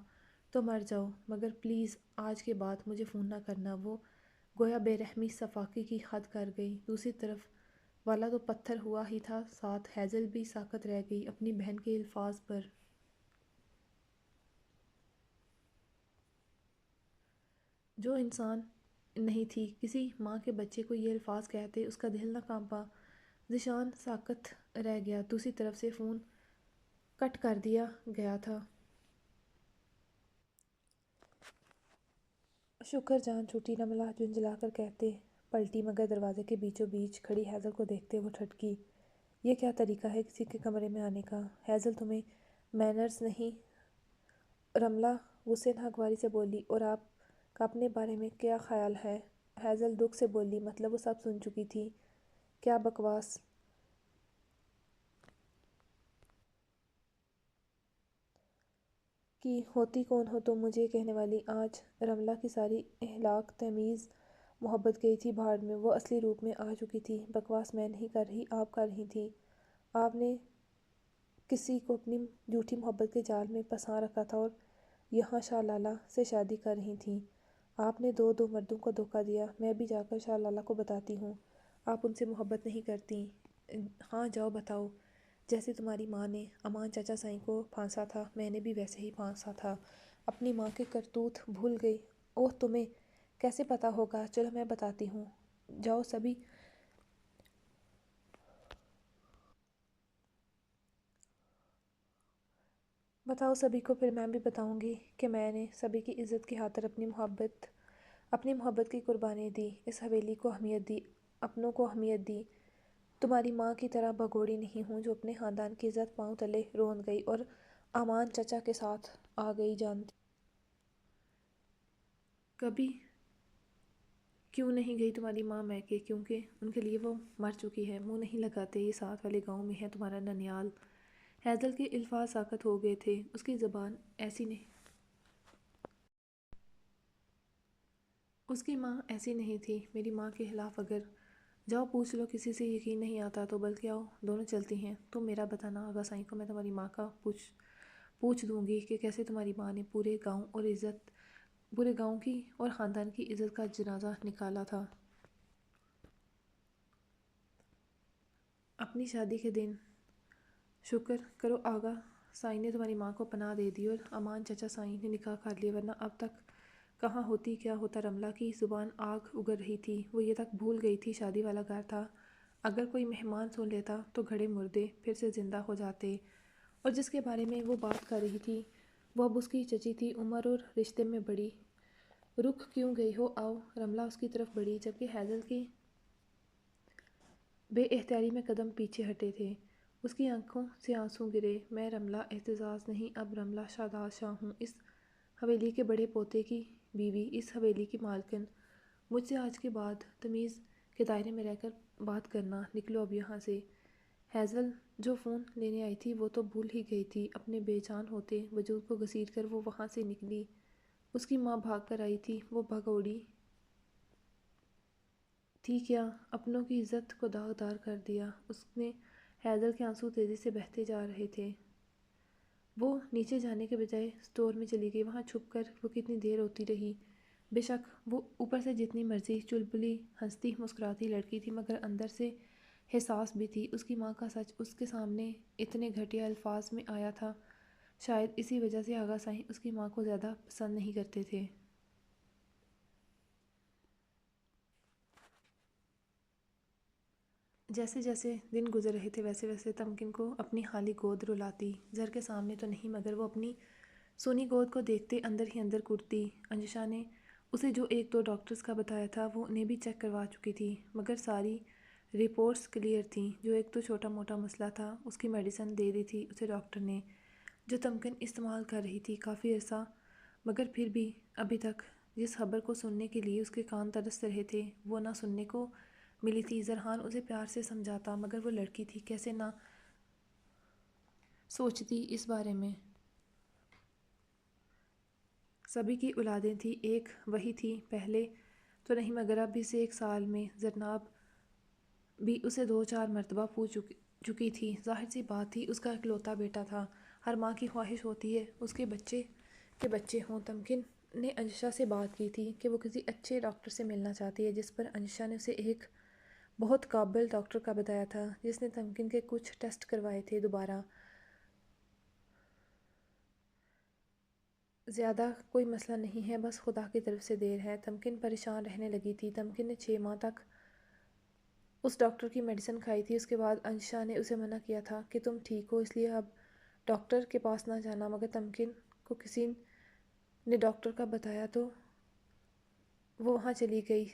تو مر جاؤ، مگر پلیز آج کے بعد مجھے فون نہ کرنا۔ وہ گویا بے رحمی صفاقی کی حد کر گئی۔ دوسری طرف والا تو پتھر ہوا ہی تھا، ساتھ ہیزل بھی ساکت رہ گئی اپنی بہن کے الفاظ پر۔ جو انسان نہیں تھی، کسی ماں کے بچے کو یہ الفاظ کہتے اس کا دل نہ کانپا۔ ذیشان ساکت رہ گیا۔ دوسری طرف سے فون کٹ کر دیا گیا تھا۔ شکر جان چھوٹی، رملہ جھنجھلا کر کہتے پلٹی، مگر دروازے کے بیچوں بیچ کھڑی ہیزل کو دیکھتے وہ ٹھٹکی۔ یہ کیا طریقہ ہے کسی کے کمرے میں آنے کا؟ ہیزل، تمہیں مینرز نہیں؟ رملہ غصے ناگواری سے بولی۔ اور آپ کا اپنے بارے میں کیا خیال ہے؟ ہیزل دکھ سے بولی۔ مطلب وہ سب سن چکی تھی۔ کیا بکواس کی ہوتی کون ہو تم مجھے کہنے والی؟ آج رملہ کی ساری اخلاق تمیز محبت گئی تھی بھاڑ میں، وہ اصلی روپ میں آ چکی تھی۔ بکواس میں نہیں کر رہی، آپ کر رہی تھی۔ آپ نے کسی کو اپنی جھوٹی محبت کے جال میں پھنسا رکھا تھا اور یہاں شاہ لالہ سے شادی کر رہی تھیں۔ آپ نے دو مردوں کو دھوکہ دیا۔ میں بھی جا کر شاہ لالہ کو بتاتی ہوں آپ ان سے محبت نہیں کرتی۔ ہاں جاؤ بتاؤ۔ جیسے تمہاری ماں نے امان چچا سائیں کو پھانسا تھا، میں نے بھی ویسے ہی پھانسا تھا۔ اپنی ماں کے کرتوت بھول گئی؟ اوہ، تمہیں کیسے پتہ ہوگا؟ چلو میں بتاتی ہوں۔ جاؤ سبھی بتاؤ سبھی کو، پھر میں بھی بتاؤں گی کہ میں نے سبھی کی عزت کی خاطر اپنی محبت کی قربانی دی، اس حویلی کو اہمیت دی، اپنوں کو اہمیت دی۔ تمہاری ماں کی طرح بھگوڑی نہیں ہوں جو اپنے خاندان کی عزت پاؤں تلے رون گئی اور امان چچا کے ساتھ آ گئی۔ جانتی کبھی کیوں نہیں گئی تمہاری ماں میکے؟ کیونکہ ان کے لیے وہ مر چکی ہے۔ منہ نہیں لگاتے، یہ ساتھ والے گاؤں میں ہے تمہارا ننیال۔ ہیزل کے الفاظ ساکت ہو گئے تھے، اس کی زبان ایسی نہیں اس کی ماں ایسی نہیں تھی میری ماں کے خلاف۔ اگر جاؤ پوچھ لو، کسی سے یقین نہیں آتا تو بلکہ آؤ دونوں چلتی ہیں۔ تم میرا بتانا آغا سائیں کو، میں تمہاری ماں کا پوچھ دوں گی کہ کیسے تمہاری ماں نے پورے گاؤں کی اور خاندان کی عزت کا جنازہ نکالا تھا۔ اپنی شادی کے دن شکر کرو آغا سائیں نے تمہاری ماں کو پناہ دے دی اور امان چچا سائیں نے نکاح کر لیا، ورنہ اب تک کہاں ہوتی کیا ہوتا۔ رملہ کی زبان آگ اگل رہی تھی، وہ یہ تک بھول گئی تھی شادی والا گھر تھا۔ اگر کوئی مہمان سن لیتا تو گھڑے مردے پھر سے زندہ ہو جاتے۔ اور جس کے بارے میں وہ بات کر رہی تھی وہ اب اس کی چچی تھی، عمر اور رشتے میں بڑی۔ رک کیوں گئی ہو؟ آؤ۔ رملہ اس کی طرف بڑھی، جبکہ ہیزل کے بے اختیاری میں قدم پیچھے ہٹے تھے۔ اس کی آنکھوں سے آنسو گرے۔ میں رملہ اعتزاز نہیں، اب رملہ شہادات شاہ ہوں، اس حویلی کے بڑے پوتے کی بیوی، اس حویلی کی مالکن۔ مجھ سے آج کے بعد تمیز کے دائرے میں رہ کر بات کرنا، نکلو اب یہاں سے۔ ہیزل جو فون لینے آئی تھی وہ تو بھول ہی گئی تھی۔ اپنے بے جان ہوتے وجود کو گھسیٹ کر وہ وہاں سے نکلی۔ اس کی ماں بھاگ کر آئی تھی، وہ بھگوڑی تھی کیا؟ اپنوں کی عزت کو داغدار کر دیا اس نے۔ ہیزل کے آنسو تیزی سے بہتے جا رہے تھے۔ وہ نیچے جانے کے بجائے اسٹور میں چلی گئی۔ وہاں چھپ کر وہ کتنی دیر روتی رہی۔ بے شک وہ اوپر سے جتنی مرضی چلبلی ہنستی مسکراتی لڑکی تھی، مگر اندر سے حساس بھی تھی۔ اس کی ماں کا سچ اس کے سامنے اتنے گھٹیا الفاظ میں آیا تھا۔ شاید اسی وجہ سے آغا سائیں اس کی ماں کو زیادہ پسند نہیں کرتے تھے۔ جیسے جیسے دن گزر رہے تھے ویسے ویسے تمکن کو اپنی خالی گود رلاتی، زر کے سامنے تو نہیں مگر وہ اپنی سونی گود کو دیکھتے اندر ہی اندر کڑتی۔ انجشا نے اسے جو ایک دو ڈاکٹرز کا بتایا تھا وہ انہیں بھی چیک کروا چکی تھی، مگر ساری رپورٹس کلیئر تھیں، جو ایک تو چھوٹا موٹا مسئلہ تھا اس کی میڈیسن دے دی تھی اسے ڈاکٹر نے، جو تمکن استعمال کر رہی تھی کافی عرصہ، مگر پھر بھی ابھی تک جس خبر کو سننے کے لیے اس کے کان ترس رہے تھے وہ نہ سننے کو ملی تھی۔ زرحان اسے پیار سے سمجھاتا مگر وہ لڑکی تھی، کیسے نہ سوچتی اس بارے میں۔ سبھی کی اولادیں تھی، ایک وہی تھی، پہلے تو نہیں مگر اب سے 1 سال میں زینب بھی اسے 2 4 مرتبہ پوچھ چکی تھی۔ ظاہر سی بات تھی، اس کا اکلوتا بیٹا تھا، ہر ماں کی خواہش ہوتی ہے اس کے بچے ہوں۔ تمکن نے انشا سے بات کی تھی کہ وہ کسی اچھے ڈاکٹر سے ملنا چاہتی ہے، جس پر انشا نے اسے ایک بہت قابل ڈاکٹر کا بتایا تھا، جس نے تمکن کے کچھ ٹیسٹ کروائے تھے۔ دوبارہ زیادہ کوئی مسئلہ نہیں ہے، بس خدا کی طرف سے دیر ہے۔ تمکن پریشان رہنے لگی تھی۔ تمکن نے 6 ماہ تک اس ڈاکٹر کی میڈیسن کھائی تھی، اس کے بعد انشا نے اسے منع کیا تھا کہ تم ٹھیک ہو اس لیے اب ڈاکٹر کے پاس نہ جانا، مگر تمکن کو کسی نے ڈاکٹر کا بتایا تو وہ وہاں چلی گئی۔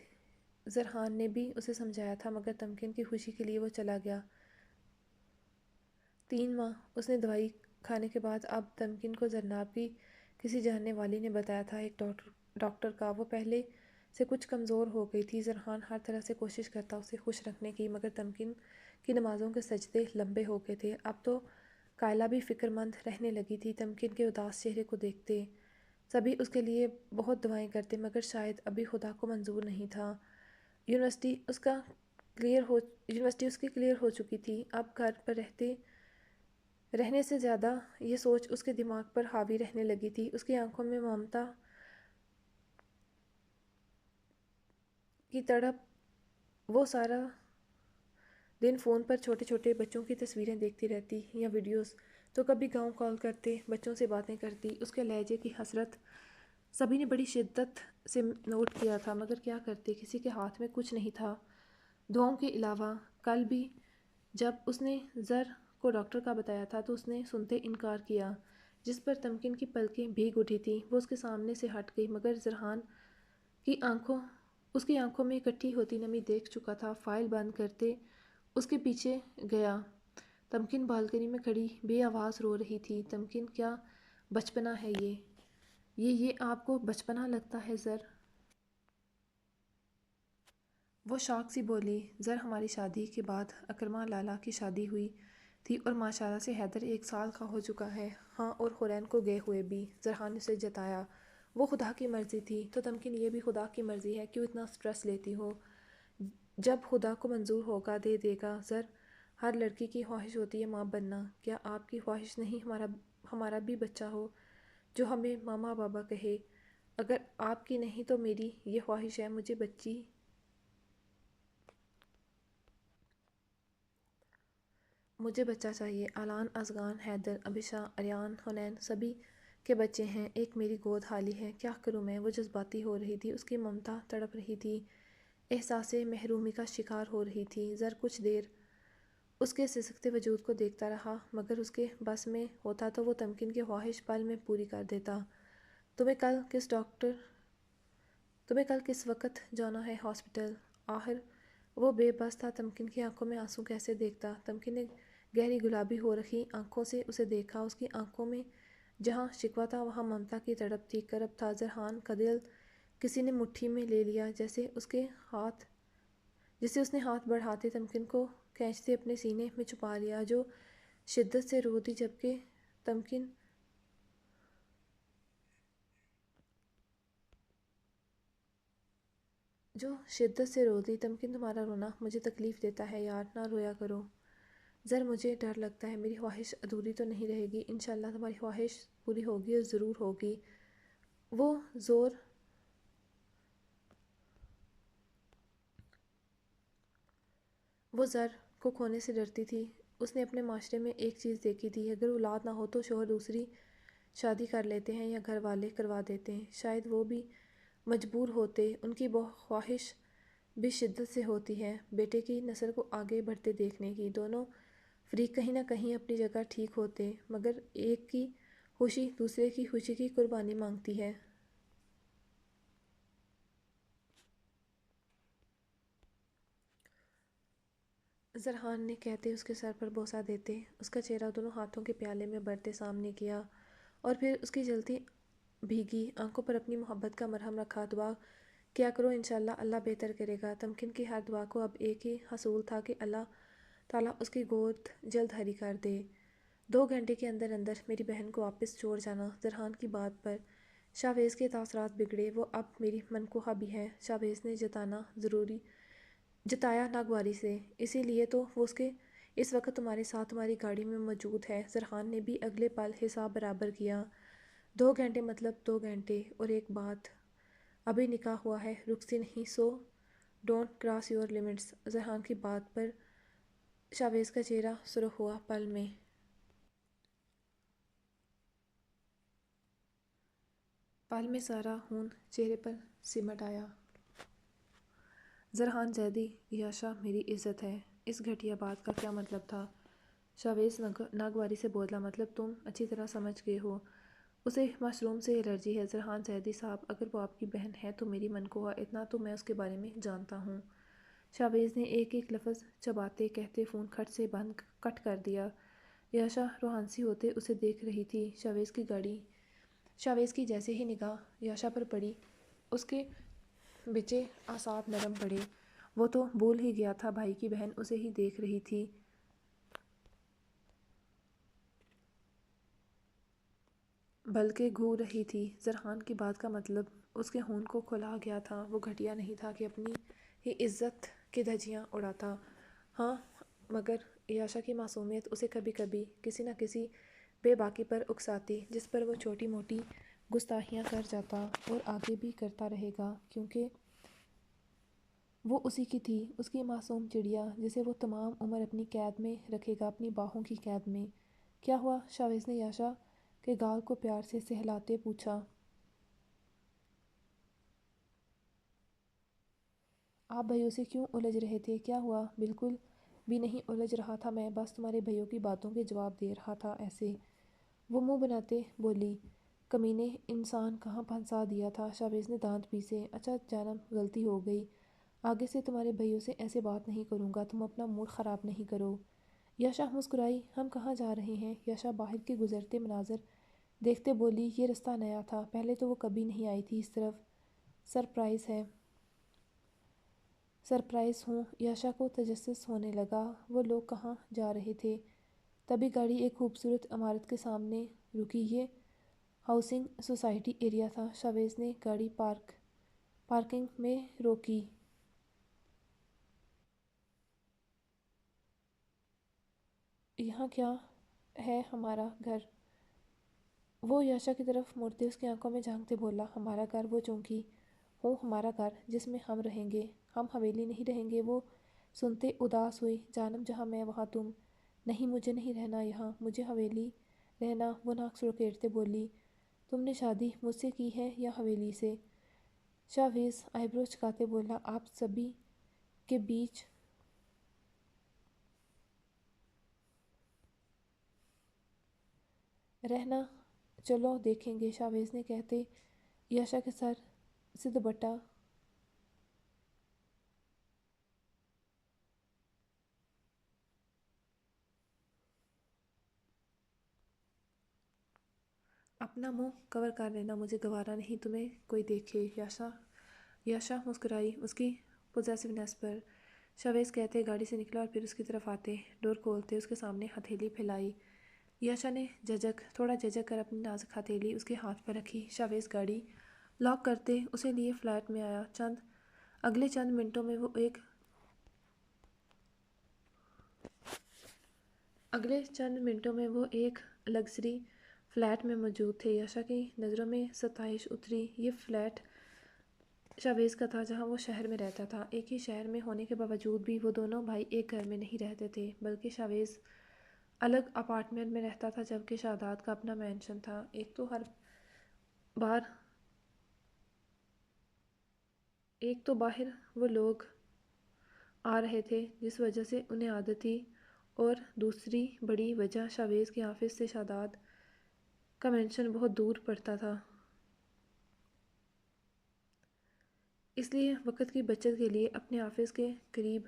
زرحان نے بھی اسے سمجھایا تھا مگر تمکن کی خوشی کے لیے وہ چلا گیا۔ 3 ماہ اس نے دوائی کھانے کے بعد اب تمکن کو زینب کی کسی جاننے والی نے بتایا تھا ایک ڈاکٹر کا۔ وہ پہلے سے کچھ کمزور ہو گئی تھی۔ زرحان ہر طرح سے کوشش کرتا اسے خوش رکھنے کی، مگر تمکن کی نمازوں کے سجدے لمبے ہو گئے تھے۔ اب تو کائلہ بھی فکر مند رہنے لگی تھی تمکن کے اداس چہرے کو دیکھتے۔ سبھی اس کے لیے بہت دعائیں کرتے مگر شاید ابھی خدا کو منظور نہیں تھا۔ یونیورسٹی اس کی کلیئر ہو چکی تھی۔ اب گھر پر رہنے سے زیادہ یہ سوچ اس کے دماغ پر حاوی رہنے لگی تھی۔ اس کی آنکھوں میں ممتا کی تڑپ، وہ سارا دن فون پر چھوٹے چھوٹے بچوں کی تصویریں دیکھتی رہتی یا ویڈیوز، تو کبھی گاؤں کال کرتے بچوں سے باتیں کرتی۔ اس کے لہجے کی حسرت سبھی نے بڑی شدت سے نوٹ کیا تھا مگر کیا کرتے، کسی کے ہاتھ میں کچھ نہیں تھا دعاؤں کے علاوہ۔ کل بھی جب اس نے زر کو ڈاکٹر کا بتایا تھا تو اس نے سنتے انکار کیا، جس پر تمکن کی پلکیں بھیگ اٹھی تھیں۔ وہ اس کے سامنے سے ہٹ گئی مگر زرحان اس کی آنکھوں میں اکٹھی ہوتی نمی دیکھ چکا تھا۔ فائل بند کرتے اس کے پیچھے گیا۔ تمکن بالکنی میں کھڑی بے آواز رو رہی تھی۔ تمکن، کیا بچپنا ہے یہ آپ کو بچپنا لگتا ہے زر؟ وہ شوق سی بولی۔ زر، ہماری شادی کے بعد اکرمہ لالہ کی شادی ہوئی تھی اور ماشاءاللہ سے حیدر 1 سال کا ہو چکا ہے۔ ہاں، اور حورین کو گئے ہوئے بھی، زرحان نے اسے جتایا۔ وہ خدا کی مرضی تھی تو تمکن یہ بھی خدا کی مرضی ہے، کیوں اتنا سٹریس لیتی ہو؟ جب خدا کو منظور ہوگا دے دے گا۔ زر، ہر لڑکی کی خواہش ہوتی ہے ماں بننا، کیا آپ کی خواہش نہیں ہمارا بھی بچہ ہو جو ہمیں ماما بابا کہے؟ اگر آپ کی نہیں تو میری یہ خواہش ہے، مجھے بچہ چاہیے۔ اعلان، ازغان، حیدر، ابشا، اریان، حنین، سبھی کے بچے ہیں، ایک میری گود خالی ہے، کیا کروں میں؟ وہ جذباتی ہو رہی تھی، اس کی ممتا تڑپ رہی تھی، احساس محرومی کا شکار ہو رہی تھی۔ زر کچھ دیر اس کے سسکتے وجود کو دیکھتا رہا مگر اس کے بس میں ہوتا تو وہ تمکن کی خواہش پل میں پوری کر دیتا۔ تمہیں کل کس وقت جانا ہے ہاسپٹل؟ آخر وہ بے بس تھا، تمکن کی آنکھوں میں آنسو کیسے دیکھتا؟ تمکن نے گہری گلابی ہو رکھی آنکھوں سے اسے دیکھا۔ اس کی آنکھوں میں جہاں شکوہ تھا وہاں ممتا کی تڑپ تھی، کرب تھا۔ زرحان کا دل کسی نے مٹھی میں لے لیا، جسے اس نے ہاتھ بڑھاتے تمکن کو کھینچتے اپنے سینے میں چھپا لیا، جو شدت سے رو دی تمکن، تمہارا رونا مجھے تکلیف دیتا ہے یار، نہ رویا کرو۔ زر، مجھے ڈر لگتا ہے میری خواہش ادھوری تو نہیں رہے گی؟ انشاءاللہ تمہاری خواہش پوری ہوگی اور ضرور ہوگی۔ وہ زر کو کھونے سے ڈرتی تھی۔ اس نے اپنے معاشرے میں ایک چیز دیکھی تھی، اگر اولاد نہ ہو تو شوہر دوسری شادی کر لیتے ہیں یا گھر والے کروا دیتے ہیں، شاید وہ بھی مجبور ہوتے، ان کی خواہش بھی شدت سے ہوتی ہے بیٹے کی نسل کو آگے بڑھتے دیکھنے کی۔ دونوں فریق کہیں نہ کہیں اپنی جگہ ٹھیک ہوتے مگر ایک کی خوشی دوسرے کی خوشی کی قربانی مانگتی ہے۔ زرحان نے کہتے اس کے سر پر بوسہ دیتے اس کا چہرہ دونوں ہاتھوں کے پیالے میں بڑھتے سامنے کیا اور پھر اس کی جلتی بھیگی آنکھوں پر اپنی محبت کا مرہم رکھا. دعا کیا کرو انشاءاللہ اللہ بہتر کرے گا. تمکن کی ہر دعا کو اب ایک ہی حصول تھا کہ اللہ تعالیٰ اس کی گود جلد ہری کر دے. 2 گھنٹے کے اندر اندر میری بہن کو واپس چھوڑ جانا. زرحان کی بات پر شاویز کے تاثرات بگڑے. وہ اب میری منکوہا بھی ہے. شاویز نے جتایا ناگواری سے. اسی لیے تو وہ اس وقت تمہارے ساتھ تمہاری گاڑی میں موجود ہے. زرحان نے بھی اگلے پل حساب برابر کیا. 2 گھنٹے مطلب 2 گھنٹے. اور ایک بات ابھی نکاح ہوا ہے رخصتی نہیں so don't cross your limits. Zarhan کی بات پر شاویز کا چہرہ سرخ ہوا. پل میں سارا خون چہرے پر سمٹ آیا. زرحان زیدی یاشا میری عزت ہے. اس گھٹیا بات کا کیا مطلب تھا؟ شاویز ناگواری سے بولا. مطلب تم اچھی طرح سمجھ گئے ہو. اسے مشروم سے الرجی ہے. زرحان زیدی صاحب اگر وہ آپ کی بہن ہے تو میری منکوہا اتنا تو میں اس کے بارے میں جانتا ہوں. شاویز نے ایک ایک لفظ چباتے کہتے فون کھٹ سے بند کٹ کر دیا. یاشا روحانسی ہوتے اسے دیکھ رہی تھی. شاویز کی جیسے ہی نگاہ یاشا پر پڑی اس کے بچے اعصاب نرم پڑے. وہ تو بھول ہی گیا تھا بھائی کی بہن اسے ہی دیکھ رہی تھی. بلکہ گھور رہی تھی. زرحان کی بات کا مطلب اس کے خون کو کھلا گیا تھا. وہ گھٹیا نہیں تھا کہ اپنی ہی عزت کی دھجیاں اڑاتا. ہاں مگر یاشا کی معصومیت اسے کبھی کبھی کسی نہ کسی بے باکی پر اکساتی جس پر وہ چھوٹی موٹی گستاخیاں کر جاتا اور آگے بھی کرتا رہے گا کیونکہ وہ اسی کی تھی. اس کی معصوم چڑیا جسے وہ تمام عمر اپنی قید میں رکھے گا اپنی باہوں کی قید میں. کیا ہوا؟ شاویز نے یاشا کے گال کو پیار سے سہلاتے پوچھا. آپ بھائیوں سے کیوں الجھ رہے تھے؟ کیا ہوا؟ بالکل بھی نہیں الجھ رہا تھا میں بس تمہارے بھائیوں کی باتوں کے جواب دے رہا تھا ایسے. وہ منہ بناتے بولی. کمینے انسان کہاں پھنسا دیا تھا. شاویز نے دانت پیسے. اچھا جانم غلطی ہو گئی. آگے سے تمہارے بھائیوں سے ایسے بات نہیں کروں گا. تم اپنا موڈ خراب نہیں کرو. یاشا مسکرائی. ہم کہاں جا رہے ہیں؟ یاشا باہر کے گزرتے مناظر دیکھتے بولی. یہ رستہ نیا تھا. پہلے تو وہ کبھی نہیں آئی تھی اس طرف. سرپرائز ہوں. یاشا کو تجسس ہونے لگا. وہ لوگ کہاں جا رہے تھے؟ تبھی گاڑی ایک خوبصورت عمارت کے سامنے رکی. یہ ہاؤسنگ سوسائٹی ایریا تھا. شاویز نے گاڑی پارکنگ میں روکی. یہاں کیا ہے؟ ہمارا گھر. وہ یاشا کی طرف مڑتے اس کی آنکھوں میں جھانکتے بولا. ہمارا گھر؟ وہ چونکی ہو ہمارا گھر جس میں ہم رہیں گے. ہم حویلی نہیں رہیں گے. وہ سنتے اداس ہوئی. جانم جہاں میں وہاں تم. نہیں مجھے نہیں رہنا یہاں. مجھے حویلی رہنا. وہ ناک سڑکیٹتے بولی. تم نے شادی مجھ سے کی ہے یا حویلی سے؟ شاویز آئیبرو چکاتے بولا. آپ سبھی کے بیچ رہنا چلو دیکھیں گے. شاویز نے کہتے یاشا کے سر سے دوپٹہ اپنا منہ کور کر لینا. مجھے گوارا نہیں تمہیں کوئی دیکھے. یاشا مسکرائی اس کی پوزیسونیس پر. شاویز کہتے گاڑی سے نکلا اور پھر اس کی طرف آتے ڈور کھولتے اس کے سامنے ہتھیلی پھیلائی. یاشا نے تھوڑا جھجک کر اپنی نازک ہتھیلی اس کے ہاتھ پر رکھی. شاویز گاڑی لاک کرتے اسے لیے فلیٹ میں آیا. اگلے چند منٹوں میں وہ ایک لگژری فلیٹ میں موجود تھے. یاشا کی نظروں میں ستائش اتری. یہ فلیٹ شاویز کا تھا جہاں وہ شہر میں رہتا تھا. ایک ہی شہر میں ہونے کے باوجود بھی وہ دونوں بھائی ایک گھر میں نہیں رہتے تھے بلکہ شاویز الگ اپارٹمنٹ میں رہتا تھا جبکہ شاداب کا اپنا مینشن تھا. ایک تو باہر وہ لوگ آ رہے تھے جس وجہ سے انہیں عادت تھی اور دوسری بڑی وجہ شاویز کے آفس سے شاداب کا مینشن بہت دور پڑتا تھا. اس لیے وقت کی بچت کے لیے اپنے آفس کے قریب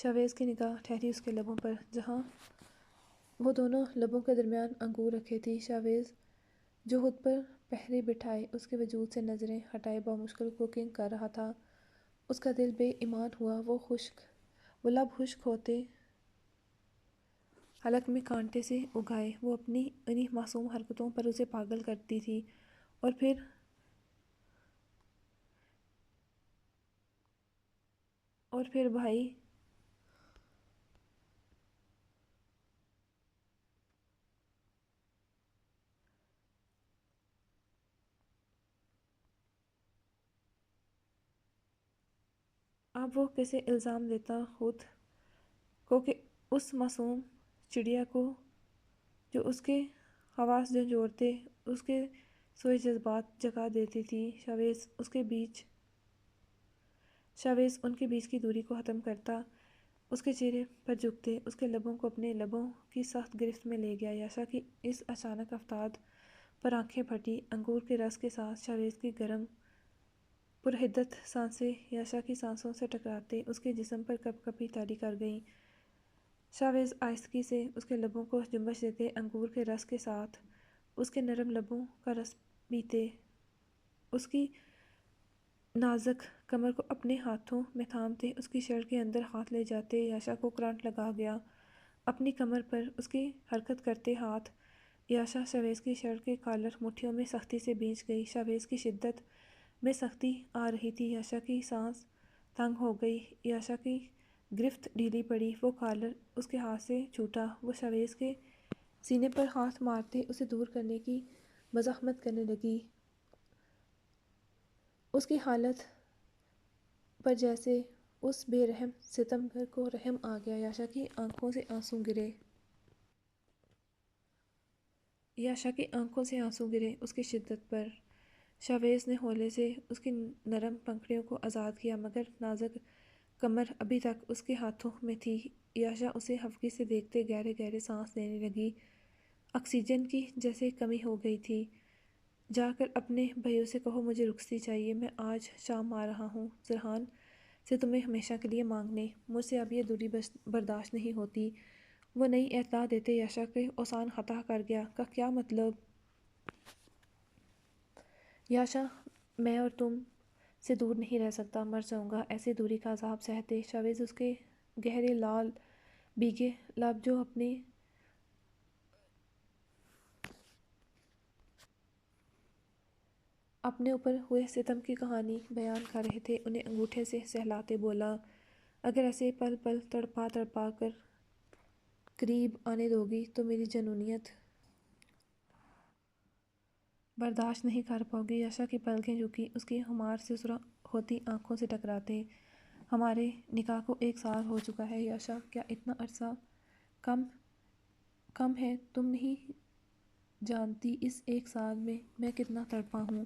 شاویز کی نگاہ ٹھہری اس کے لبوں پر جہاں وہ دونوں لبوں کے درمیان انگور رکھے تھی۔ شاویز جو خود پر پہرے بٹھائے اس کے وجود سے نظریں ہٹائے بمشکل کوکنگ کر رہا تھا۔ اس کا دل بے ایمان ہوا۔ وہ لب خشک ہوتے حلق میں کانٹے سے اگائے۔ وہ اپنی انہی معصوم حرکتوں پر اسے پاگل کرتی تھی۔ اور پھر بھائی اب وہ کیسے الزام دیتا خود کو کہ اس معصوم چڑیا کو جو اس کے حواس جھنجھوڑتے اس کے سوئے جذبات جگا دیتی تھی۔ شاویز ان کے بیچ کی دوری کو ختم کرتا اس کے چہرے پر جھکتے اس کے لبوں کو اپنے لبوں کی سخت گرفت میں لے گیا۔ یاشا کی اس اچانک افتاد پر آنکھیں پھٹی۔ انگور کے رس کے ساتھ شاویز کی گرم پرحدت سانسیں یاشا کی سانسوں سے ٹکراتے اس کے جسم پر کپ کپی طاری کر گئیں۔ شاویز آہستگی سے اس کے لبوں کو جنبش دیتے انگور کے رس کے ساتھ اس کے نرم لبوں کا رس پیتے اس کی نازک کمر کو اپنے ہاتھوں میں تھامتے اس کی شرٹ کے اندر ہاتھ لے جاتے یاشا کو کرنٹ لگا گیا۔ اپنی کمر پر اس کی حرکت کرتے ہاتھ یاشا شاویز کی شرٹ کے کالر مٹھیوں میں سختی سے بھینچ گئی۔ شاویز کی شدت میں سختی آ رہی تھی۔ یاشا کی سانس تنگ ہو گئی۔ یاشا کی گرفت ڈھیلی پڑی۔ وہ کالر اس کے ہاتھ سے چھوٹا۔ وہ شاویز کے سینے پر ہاتھ مارتے اسے دور کرنے کی مزاحمت کرنے لگی۔ اس کی حالت پر جیسے اس بے رحم ستمگر کو رحم آ گیا۔ یاشا کی آنکھوں سے آنسو گرے اس کی شدت پر۔ شاویز نے ہولے سے اس کی نرم پنکھڑیوں کو آزاد کیا مگر نازک کمر ابھی تک اس کے ہاتھوں میں تھی۔ یاشا اسے خفگی سے دیکھتے گہرے گہرے سانس لینے لگی۔ آکسیجن کی جیسے کمی ہو گئی تھی۔ جا کر اپنے بھائیوں سے کہو مجھے رخصتی چاہیے۔ میں آج شام آ رہا ہوں زرحان سے تمہیں ہمیشہ کے لیے مانگنے۔ مجھ سے اب یہ دوری برداشت نہیں ہوتی۔ وہ نئی اطلاع دیتے یاشا کے اوسان خطا کر گیا۔ کا کیا مطلب؟ یاشا میں اور تم سے دور نہیں رہ سکتا۔ مر جاؤں گا ایسے دوری کا عذاب سہتے۔ شاویز اس کے گہرے لال بھیگے لب جو اپنے اوپر ہوئے ستم کی کہانی بیان کر رہے تھے انہیں انگوٹھے سے سہلاتے بولا اگر ایسے پل پل تڑپا تڑپا کر قریب آنے دوگی تو میری جنونیت برداشت نہیں کر پاؤ گی۔ یاشا کی پلکیں جھکی اس کی خمار سے سرخ ہوتی آنکھوں سے ٹکراتے۔ ہمارے نکاح کو 1 سال ہو چکا ہے یاشا۔ کیا اتنا عرصہ کم ہے؟ تم نہیں جانتی اس 1 سال میں میں کتنا تڑپا ہوں۔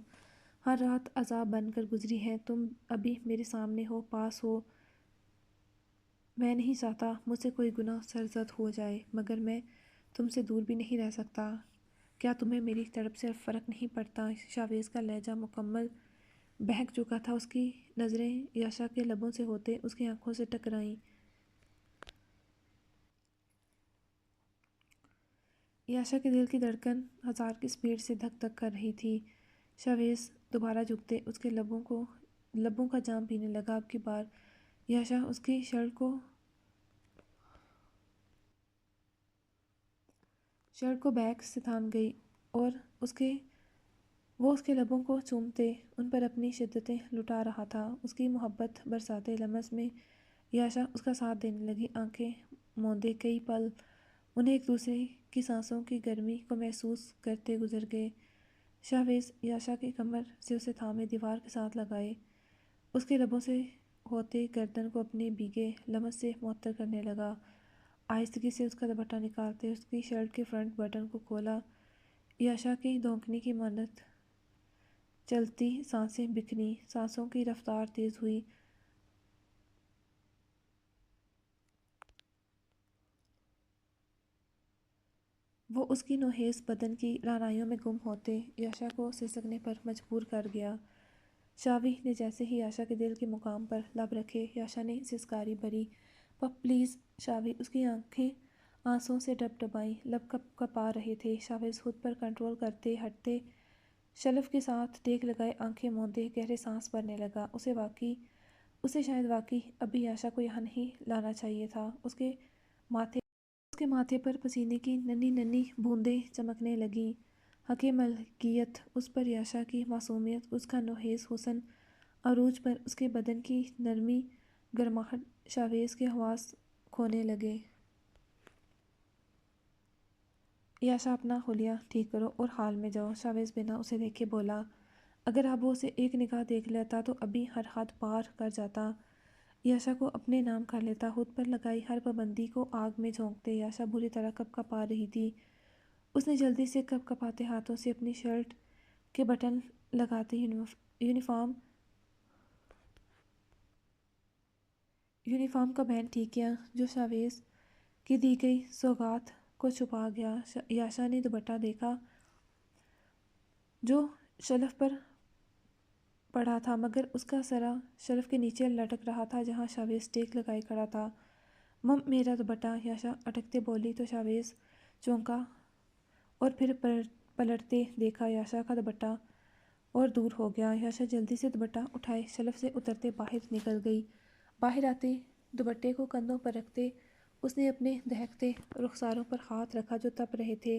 ہر رات عذاب بن کر گزری ہے۔ تم ابھی میرے سامنے ہو پاس ہو۔ میں نہیں چاہتا مجھ سے کوئی گناہ سرزد ہو جائے مگر میں تم سے دور بھی نہیں رہ سکتا۔ کیا تمہیں میری تڑپ سے فرق نہیں پڑتا؟ شاویز کا لہجہ مکمل بہک چکا تھا۔ اس کی نظریں یاشا کے لبوں سے ہوتے اس کی آنکھوں سے ٹکرائیں۔ یاشا کے دل کی دھڑکن 1000 کی سپیڈ سے دھک دھک کر رہی تھی۔ شاویز دوبارہ جھکتے اس کے لبوں کا جام پینے لگا۔ اب کی بار یاشا اس کی شرٹ کو بیک سے تھام گئی اور وہ اس کے لبوں کو چومتے ان پر اپنی شدتیں لٹا رہا تھا۔ اس کی محبت برساتے لمس میں یاشا اس کا ساتھ دینے لگی۔ آنکھیں موندے کئی پل انہیں ایک دوسرے کی سانسوں کی گرمی کو محسوس کرتے گزر گئے۔ شاویز یاشا کی کمر سے اسے تھامے دیوار کے ساتھ لگائے اس کے لبوں سے ہوتے گردن کو اپنے بھیگے لمس سے معطر کرنے لگا۔ آہستگی سے اس کا دوپٹہ نکالتے اس کی شرٹ کے فرنٹ بٹن کو کھولا۔ یاشا کی دھونکنے کی مانند چلتی سانسیں بکھری۔ سانسوں کی رفتار تیز ہوئی۔ وہ اس کی نوحیز بدن کی رعنائیوں میں گم ہوتے یاشا کو سسکنے پر مجبور کر گیا۔ شاوی نے جیسے ہی یاشا کے دل کے مقام پر لب رکھے یاشا نے سسکاری بھری پلیز شاویز، اس کی آنکھیں آنسوں سے ڈبڈبائیں، لب کپ کپا رہے تھے۔ شاویز خود پر کنٹرول کرتے ہٹتے شلف کے ساتھ ٹیک لگائے آنکھیں موندے گہرے سانس بھرنے لگا۔ اسے شاید واقعی ابھی یاشا کو یہاں نہیں لانا چاہیے تھا۔ اس کے ماتھے پر پسینے کی ننھی ننھی بوندیں چمکنے لگیں۔ حق ملکیت اس پر، یاشا کی معصومیت، اس کا نوحیز حسن عروج پر، اس کے بدن کی نرمی گرماہٹ۔ شاویز کے حواس کھونے لگے۔ یاشا اپنا حلیہ ٹھیک کرو اور حال میں جاؤ، شاویز بنا اسے دیکھے بولا۔ اگر اب وہ اسے ایک نگاہ دیکھ لیتا تو ابھی ہر حد پار کر جاتا، یاشا کو اپنے نام کر لیتا، خود پر لگائی ہر پابندی کو آگ میں جھونک دے۔ یاشا بری طرح کپ کپا رہی تھی۔ اس نے جلدی سے کپ کپاتے ہاتھوں سے اپنی شرٹ کے بٹن لگاتے یونیفارم کا بینڈ ٹھیک کیا جو شاویز کی دی گئی سوغات کو چھپا گیا۔ یاشا نے دوپٹہ دیکھا جو شلف پر پڑا تھا، مگر اس کا سرا شلف کے نیچے لٹک رہا تھا جہاں شاویز ٹیک لگائے کھڑا تھا۔ میرا دوپٹہ، یاشا اٹکتے بولی تو شاویز چونکا اور پھر پلٹتے دیکھا یاشا کا دوپٹہ اور دور ہو گیا۔ یاشا جلدی سے دوپٹہ اٹھائے شلف سے اترتے باہر نکل گئی۔ باہر آتے دوپٹے کو کندھوں پر رکھتے اس نے اپنے دہکتے رخساروں پر ہاتھ رکھا جو تپ رہے تھے۔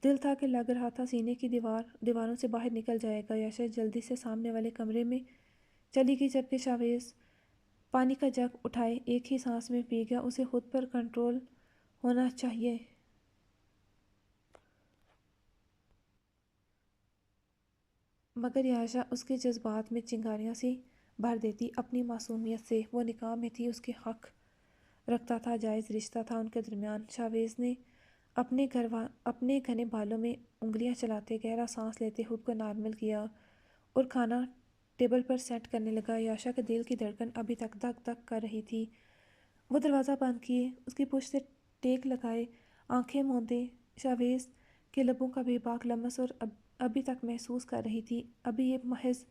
دل تھا کہ لگ رہا تھا سینے کی دیواروں سے باہر نکل جائے گا۔ یاشا جلدی سے سامنے والے کمرے میں چلی گئی جبکہ شاویز پانی کا جگ اٹھائے ایک ہی سانس میں پی گیا۔ اسے خود پر کنٹرول ہونا چاہیے، مگر یاشا اس کے جذبات میں چنگاریاں سی بھر دیتی اپنی معصومیت سے۔ وہ نکاح میں تھی، اس کے حق رکھتا تھا، جائز رشتہ تھا ان کے درمیان۔ شاویز نے اپنے گھنے بالوں میں انگلیاں چلاتے گہرا سانس لیتے خود کو نارمل کیا اور کھانا ٹیبل پر سیٹ کرنے لگا۔ یاشا کے دل کی دھڑکن ابھی تک دھک دھک کر رہی تھی۔ وہ دروازہ بند کیے، اس کی پشت سے ٹیک لگائے آنکھیں موندے شاویز کے لبوں کا بے باک لمس اور ابھی تک محسوس کر رہی تھی۔ ابھی یہ محض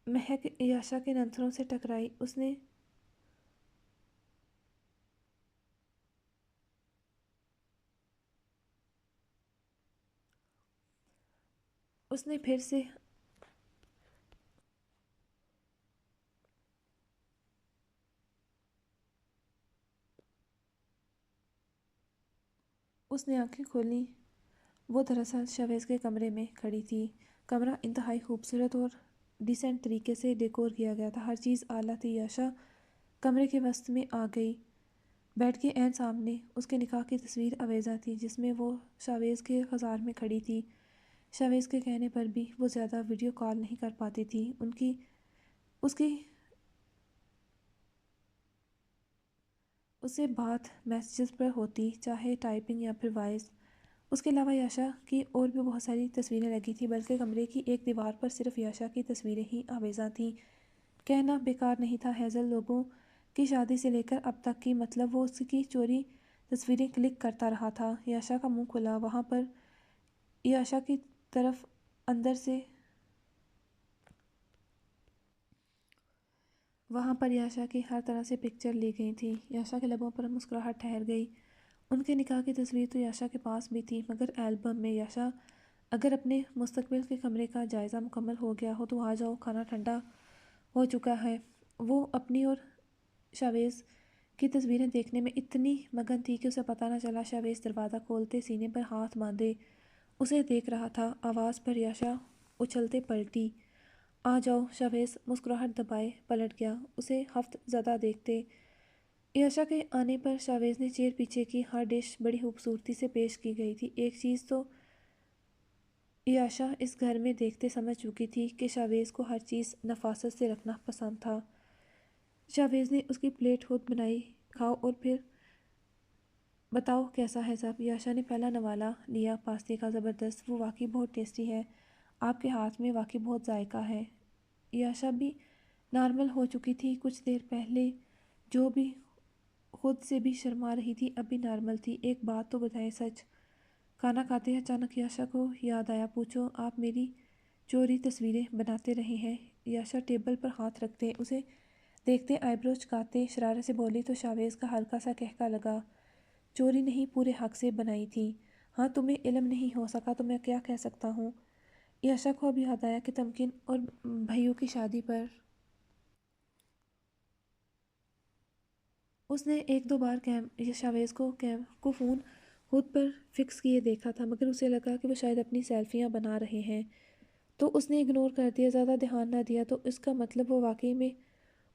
مہک یاشا کے نتھنوں سے ٹکرائی۔ اس نے پھر سے آنکھیں کھولیں۔ وہ دراصل شاویز کے کمرے میں کھڑی تھی۔ کمرہ انتہائی خوبصورت اور ڈیسنٹ طریقے سے ڈیکور کیا گیا تھا، ہر چیز اعلیٰ تھی۔ یاشا کمرے کے وسط میں آ گئی۔ بیڈ کے عین سامنے اس کے نکاح کی تصویر آویزاں تھی جس میں وہ شاویز کے خضار میں کھڑی تھی۔ شاویز کے کہنے پر بھی وہ زیادہ ویڈیو کال نہیں کر پاتی تھی۔ اس سے بات میسیجز پر ہوتی، چاہے ٹائپنگ یا پھر وائس۔ اس کے علاوہ یاشا کی اور بھی بہت ساری تصویریں لگی تھیں، بلکہ کمرے کی ایک دیوار پر صرف یاشا کی تصویریں ہی آویزاں تھیں۔ کہنا بیکار نہیں تھا، ہیزل لوگوں کی شادی سے لے کر اب تک کی، مطلب وہ اس کی چوری تصویریں کلک کرتا رہا تھا۔ یاشا کا منہ کھلا، وہاں پر یاشا کی طرف اندر سے وہاں پر یاشا کی ہر طرح سے پکچر لی گئی تھی۔ یاشا کے لبوں پر مسکراہٹ ٹھہر گئی۔ ان کے نکاح کی تصویر تو یاشا کے پاس بھی تھی، مگر البم میں۔ یاشا اگر اپنے مستقبل کے کمرے کا جائزہ مکمل ہو گیا ہو تو آ جاؤ، کھانا ٹھنڈا ہو چکا ہے۔ وہ اپنی اور شاویز کی تصویریں دیکھنے میں اتنی مگن تھی کہ اسے پتہ نہ چلا۔ شاویز دروازہ کھولتے سینے پر ہاتھ باندھے اسے دیکھ رہا تھا۔ آواز پر یاشا اچھلتے پلٹی۔ آ جاؤ، شاویز مسکراہٹ دبائے پلٹ گیا، اسے ہفت زدہ دیکھتے۔ یاشا کے آنے پر شاویز نے چیئر پیچھے کی، ہر ڈش بڑی خوبصورتی سے پیش کی گئی تھی۔ ایک چیز تو یاشا اس گھر میں دیکھتے سمجھ چکی تھی کہ شاویز کو ہر چیز نفاست سے رکھنا پسند تھا۔ شاویز نے اس کی پلیٹ خود بنائی، کھاؤ اور پھر بتاؤ کیسا ہے سب۔ یاشا نے پہلا نوالا لیا پاستے کا، زبردست، وہ واقعی بہت ٹیسٹی ہے، آپ کے ہاتھ میں واقعی بہت ذائقہ ہے۔ یاشا بھی نارمل ہو چکی تھی کچھ دیر پہلے، جو بھی خود سے بھی شرما رہی تھی اب بھی نارمل تھی۔ ایک بات تو بتائیں سچ۔ کھانا کھاتے اچانک یاشا کو یاد آیا، پوچھو آپ میری چوری تصویریں بناتے رہے ہیں؟ یاشا ٹیبل پر ہاتھ رکھتے اسے دیکھتے آئیبرو چکاتے شرارت سے بولی تو شاویز کا ہلکا سا کہکا لگا۔ چوری نہیں، پورے حق سے بنائی تھی۔ ہاں تمہیں علم نہیں ہو سکا تو میں کیا کہہ سکتا ہوں۔ یاشا کو اب یاد آیا کہ تمکن اور بھائیوں کی شادی پر اس نے ایک دو بار شاویز کو فون خود پر فکس کیے دیکھا تھا، مگر اسے لگا کہ وہ شاید اپنی سیلفیاں بنا رہے ہیں، تو اس نے اگنور کر دیا، زیادہ دھیان نہ دیا۔ تو اس کا مطلب وہ واقعی میں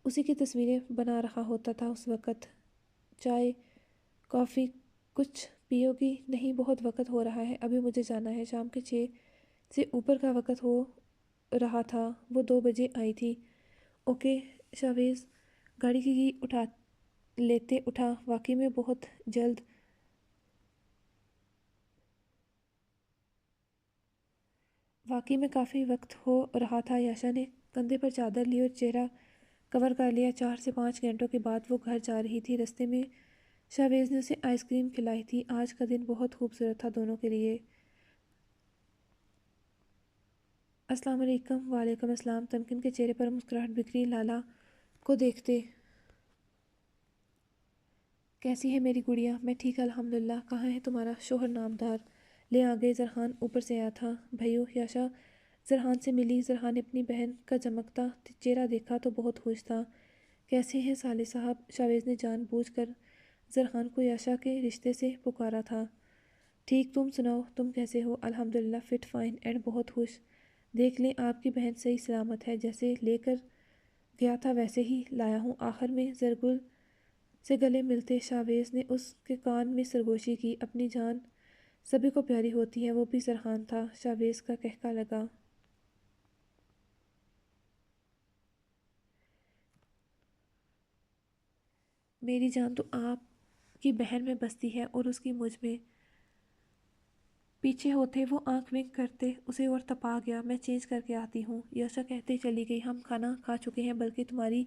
اسی کی تصویریں بنا رہا ہوتا تھا اس وقت۔ چائے کافی کچھ پیو گی؟ نہیں، بہت وقت ہو رہا ہے، ابھی مجھے جانا ہے۔ شام کے 6 سے اوپر کا وقت ہو رہا تھا، وہ 2 بجے آئی تھی۔ اوکے، شاویز گاڑی کی اٹھا، واقعی میں بہت جلد۔ واقعی میں کافی وقت ہو رہا تھا۔ یاشا نے کندھے پر چادر لی اور چہرہ کور کر لیا۔ 4 سے 5 گھنٹوں کے بعد وہ گھر جا رہی تھی۔ رستے میں شاویز نے اسے آئس کریم کھلائی تھی۔ آج کا دن بہت خوبصورت تھا دونوں کے لیے۔ السلام علیکم۔ وعلیکم السلام۔ تمکن کے چہرے پر مسکراہٹ بکھری۔ لالا کو دیکھتے کیسی ہے میری گڑیا؟ میں ٹھیک الحمدللہ۔ کہاں ہے تمہارا شوہر؟ نامدار لے آ گئے، زرحان اوپر سے آیا تھا۔ بھائیو، یاشا زرحان سے ملی۔ زرحان نے اپنی بہن کا چمکتا چہرہ دیکھا تو بہت خوش تھا۔ کیسے ہیں صالح صاحب؟ شاویز نے جان بوجھ کر زرحان کو یاشا کے رشتے سے پکارا تھا۔ ٹھیک، تم سناؤ، تم کیسے ہو؟ الحمدللہ، فٹ فائن اینڈ بہت خوش۔ دیکھ لیں آپ کی بہن صحیح سلامت ہے، جیسے لے کر گیا تھا ویسے ہی لایا ہوں۔ آخر میں زرگل سے گلے ملتے شاویز نے اس کے کان میں سرگوشی کی۔ اپنی جان سبھی کو پیاری ہوتی ہے، وہ بھی زرحان تھا۔ شاویز کا کہکا لگا۔ میری جان تو آپ کی بہن میں بستی ہے اور اس کی مجھ میں۔ پیچھے ہوتے وہ آنکھ ونک کرتے اسے اور تپا گیا۔ میں چینج کر کے آتی ہوں، یاشا کہتے چلی گئی۔ ہم کھانا کھا چکے ہیں، بلکہ تمہاری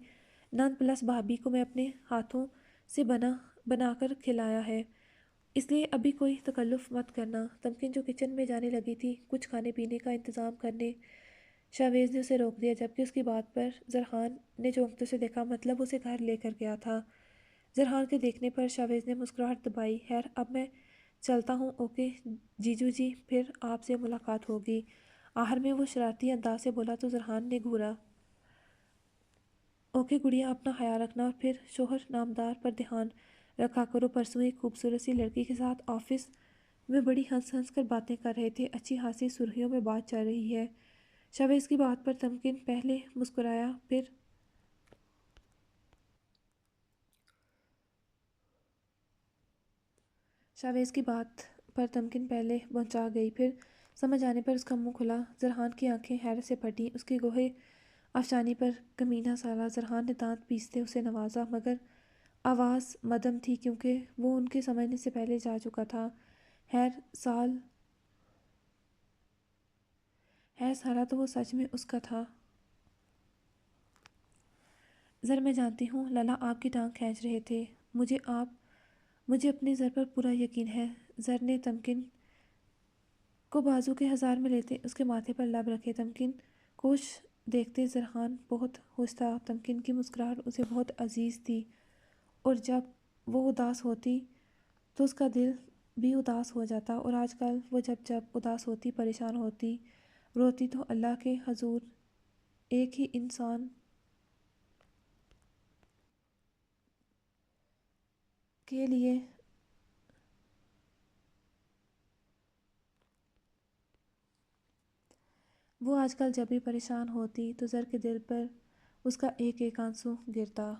نان پلس بھابھی کو میں اپنے ہاتھوں سے بنا کر کھلایا ہے، اس لیے ابھی کوئی تکلف مت کرنا۔ تمکن جو کچن میں جانے لگی تھی کچھ کھانے پینے کا انتظام کرنے، شاویز نے اسے روک دیا، جبکہ اس کی بات پر زرحان نے چونکتے سے دیکھا، مطلب اسے گھر لے کر گیا تھا۔ زرحان کے دیکھنے پر شاویز نے مسکراہٹ دبائی۔ خیر، اب میں چلتا ہوں۔ اوکے جیجو جی، پھر آپ سے ملاقات ہوگی۔ آخر میں وہ شرارتی انداز سے بولا تو زرحان نے گھورا۔ اوکے گڑیا، اپنا خیال رکھنا، اور پھر شوہر نامدار پر دھیان رکھا کرو۔ پرسوں ایک خوبصورت سی لڑکی کے ساتھ آفس میں بڑی ہنس ہنس کر باتیں کر رہے تھے، اچھی خاصی سرخیوں میں بات چل رہی ہے۔ شاویز کی بات پر تمکن پہلے مسکرایا، پھر بچا گئی، پھر سمجھ آنے پر اس کا منہ کھلا۔ زرحان کی آنکھیں حیرت سے پھٹیں۔ اس کی گوہے افشانی پر کمینہ سالا۔ زرحان نے دانت پیستے اسے نوازا، مگر آواز مدھم تھی، کیونکہ وہ ان کے سمجھنے سے پہلے جا چکا تھا۔ سالا تو وہ سچ میں اس کا تھا۔ زر، میں جانتی ہوں لالا آپ کی ٹانگ کھینچ رہے تھے، مجھے اپنے زر پر پورا یقین ہے۔ زر نے تمکن کو بازو کے ہزار میں لیتے اس کے ماتھے پر لب رکھے۔ تمکن کوش دیکھتے زرحان بہت خوش تھا۔ تمکن کی مسکراہٹ اسے بہت عزیز تھی، اور جب وہ اداس ہوتی تو اس کا دل بھی اداس ہو جاتا، اور آج کل وہ جب اداس ہوتی، پریشان ہوتی، روتی تو اللہ کے حضور ایک ہی انسان کے لیے وہ آج کل جب بھی پریشان ہوتی تو زر کے دل پر اس کا ایک ایک آنسو گرتا۔